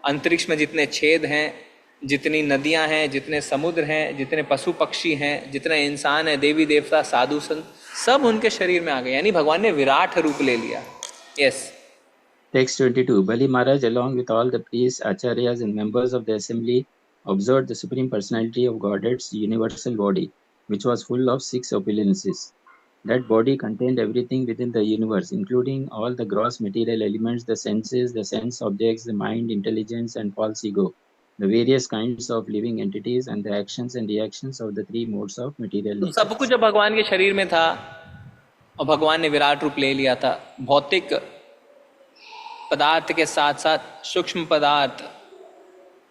अंतरिक्ष में जितने छेद हैं, जितनी नदियां हैं, जितने समुद्र हैं, जितने पशु पक्षी हैं, जितने इंसान हैं, देवी देवता, साधु संत, सब उनके शरीर में आ गए. यानी भगवान ने विराट रूप ले लिया. Yes. Text 22. Bali Maharaj, along with all the priests, acharyas, and members of the assembly, observed the Supreme Personality of Godhead's universal body, which was full of 6 opulences. That body contained everything within the universe, including all the gross material elements, the senses, the sense objects, the mind, intelligence, and false ego, the various kinds of living entities, and the actions and reactions of the 3 modes of material nature. सब कुछ जब भगवान के शरीर में था और भगवान ने विराट रूप ले लिया था, भौतिक पदार्थ के साथ साथ सूक्ष्म पदार्थ,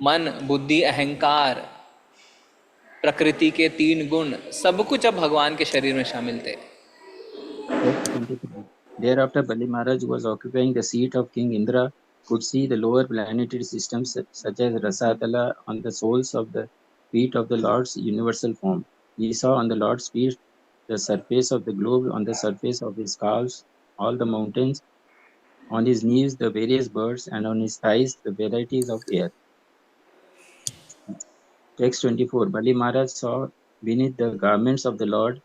मन, बुद्धि, अहंकार, प्रकृति के 3 गुण, सब कुछ अब भगवान के शरीर में शामिल थे। Text 23. Thereafter, Bali Maharaj, who was occupying the seat of King Indra, could see the lower planetary systems such as Rasatala on the soles of the feet of the Lord's universal form. He saw on the Lord's feet the surface of the globe, on the surface of his calves all the mountains, on his knees the various birds, and on his thighs the varieties of air. Text 24. Bali Maharaj saw beneath the garments of the Lord,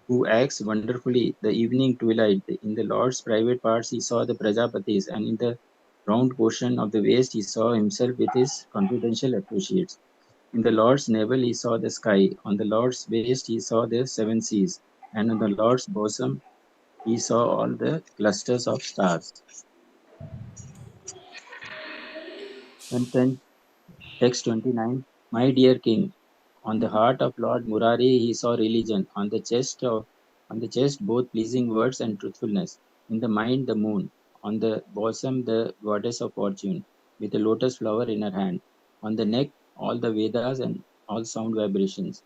who acts wonderfully, the evening twilight. In the Lord's private parts he saw the Prajapatis, and in the round portion of the waist he saw himself with his confidential associates. In the Lord's navel he saw the sky, on the Lord's waist he saw the 7 seas, and on the Lord's bosom he saw all the clusters of stars. And then text 29. My dear king, on the heart of Lord Murari he saw religion, on the chest both pleasing words and truthfulness, in the mind the moon, on the bosom the goddess of fortune, with a lotus flower in her hand, on the neck all the Vedas and all sound vibrations,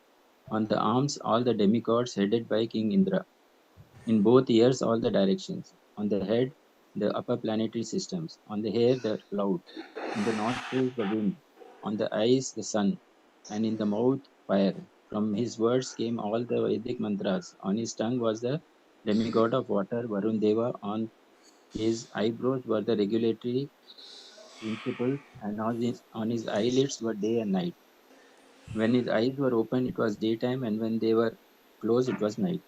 on the arms all the demigods headed by King Indra, in both ears all the directions, on the head the upper planetary systems, on the hair the clouds, in the nostrils the wind, on the eyes the sun, and in the mouth fire. From his words came all the Vedic mantras. On his tongue was the demigod of water, Varun Deva. On his eyebrows were the regulatory principles, and on his eyelids were day and night. When his eyes were open, it was daytime, and when they were closed, it was night.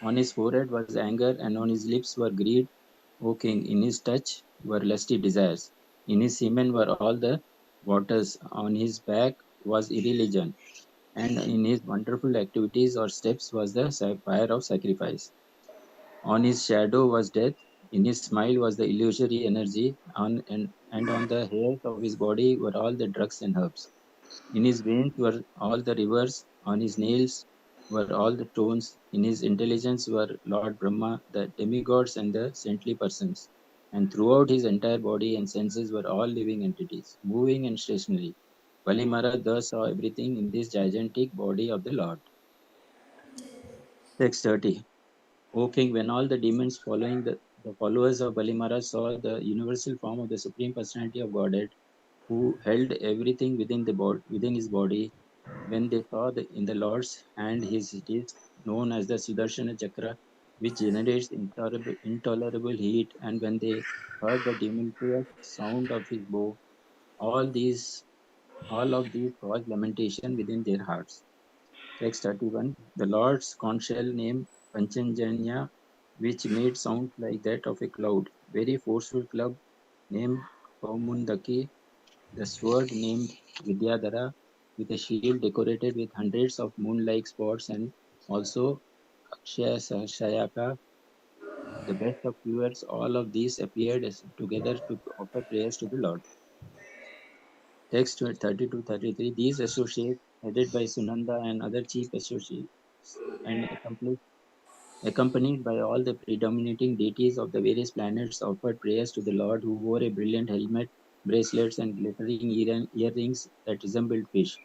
On his forehead was anger, and on his lips were greed, O king. In his touch were lusty desires. In his semen were all the waters. On his back was irreligion, and in his wonderful activities or steps was the fire of sacrifice. On his shadow was death, in his smile was the illusory energy, and on the hairs of his body were all the drugs and herbs. In his veins were all the rivers, on his nails were all the stones, in his intelligence were Lord Brahma, the demigods, and the saintly persons. And throughout his entire body and senses were all living entities, moving and stationary. Bali Maharaj thus saw everything in this gigantic body of the Lord. Text 30. O king, when all the demons following the followers of Bali Maharaj saw the universal form of the Supreme Personality of Godhead, who held everything within his body, when they saw in the Lord's hand his disc, known as the Sudarshana Chakra, which generates intolerable heat, and when they heard the tumultuous sound of his bow, all of these caused lamentation within their hearts. Text 31. The Lord's conch shell named Panchanjanya, which made sounds like that of a cloud, very forceful club named Kaumundaki, the sword named Vidyadhara, with a shield decorated with hundreds of moon-like spots, and also Akshaya Shayaka, the best of viewers. All of these appeared together to offer prayers to the Lord. Text 32-33. These associates, headed by Sunanda and other chief associates, and accompanied by all the predominating deities of the various planets, offered prayers to the Lord, who wore a brilliant helmet, bracelets, and glittering earrings that resembled fish.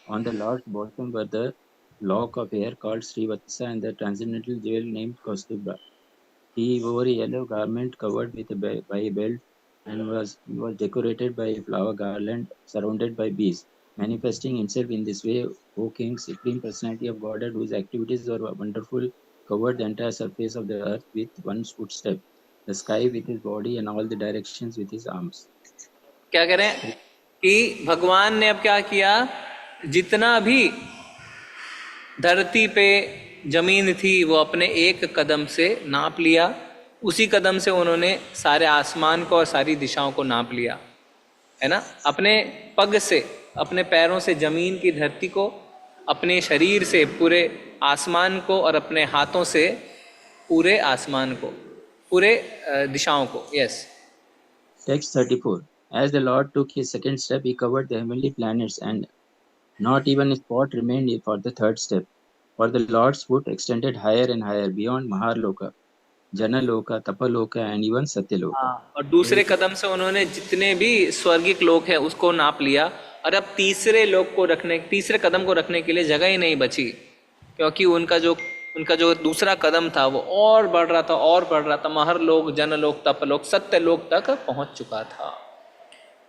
On the Lord's bosom were the lock of hair called Srivatsa and the transcendental jewel named Kaustubha. He wore a yellow garment covered by a belt, and he was decorated by a flower garland surrounded by bees, manifesting himself in this way, O King, Supreme Personality of Godhead, whose activities were wonderful, covered the entire surface of the earth with one footstep, the sky with his body, and all the directions with his arms. क्या करें कि भगवान ने अब क्या किया, जितना भी धरती पे जमीन थी वो अपने एक कदम से नाप लिया, उसी कदम से उन्होंने सारे आसमान को और सारी दिशाओं को नाप लिया, है ना। अपने पग से, अपने पैरों से जमीन की धरती को, अपने शरीर से पूरे आसमान को, और अपने हाथों से पूरे आसमान को, पूरे दिशाओं को. Yes. Text 34. As the Lord took his second step, he covered the heavenly planets, and not even a spot remained for the third step. For the Lord's foot extended higher and higher beyond Maharloka, Janaloka, Tapaloka, and even Satyaloka. और दूसरे कदम से उन्होंने जितने भी स्वर्गिक लोक है उसको नाप लिया, और अब तीसरे कदम को रखने के लिए जगह ही नहीं बची, क्योंकि उनका जो दूसरा कदम था वो और बढ़ रहा था, महर लोक, जनलोक, तपलोक, सत्य लोक तक पहुंच चुका था।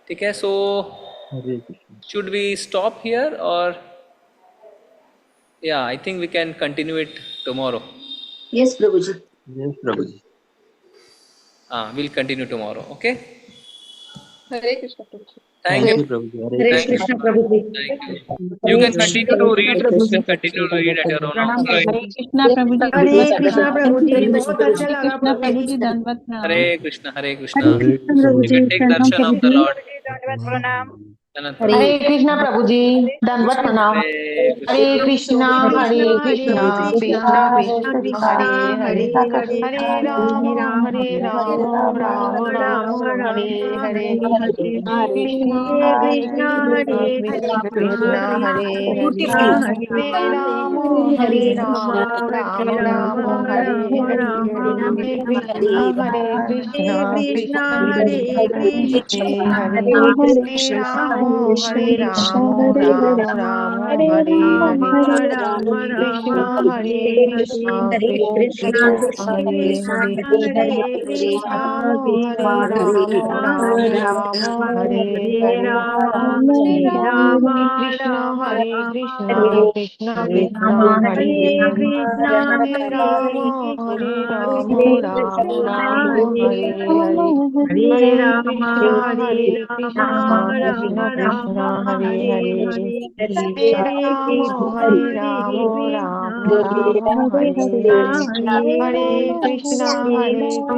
ठीक है, so should we stop here और I think we can continue it tomorrow. Yes, Prabhuji. Yes, Prabhuji. We'll continue tomorrow. Okay. Hare Krishna Prabhuji. Thank you. Prabhuji. Hare Thank you. Krishna Prabhuji. Thank you. You can continue to read. You can continue to read at your own प्रणाम time. Krishna प्रभु जी हरे कृष्णा प्रभु जी, बहुत अच्छा लगा कृष्णा प्रभु प्रभु जी। जी दंडवत प्रणाम। Hare Krishna, Hare Krishna. Hare Krishna Prabhu You can ji, take pranam darshan of the Prabhu ji. Lord. Janat Hare Krishna Prabhu ji, Dandavat Pranam. Hare Hare Krishna, Hare Krishna, Krishna Krishna, Hare Hare, Hare Rama, Hare Rama, Rama Rama, Hare Hare, Hare Krishna, Hare Krishna, Krishna Krishna, Hare Hare, Hare Rama, Hare Rama, Rama Rama, Hare Hare, Hare Krishna, Hare Krishna, Krishna Krishna, Hare Hare, Hare Rama, Hare Rama, Rama Rama, Hare Hare, Krishna, Hare Krishna, Krishna Krishna, Hare Hare, Hare Rama, Hare Rama, Rama Rama, Hare Hare, Hare Krishna, Hare Krishna, Krishna Krishna, Hare Hare, Hare Rama, Hare Rama, Rama Rama, Hare Hare, Hare Krishna, Hare Krishna, Krishna Krishna, Hare Hare, Hare Rama, Hare Rama, Rama Rama, Hare Hare, Hare Krishna, Hare Krishna.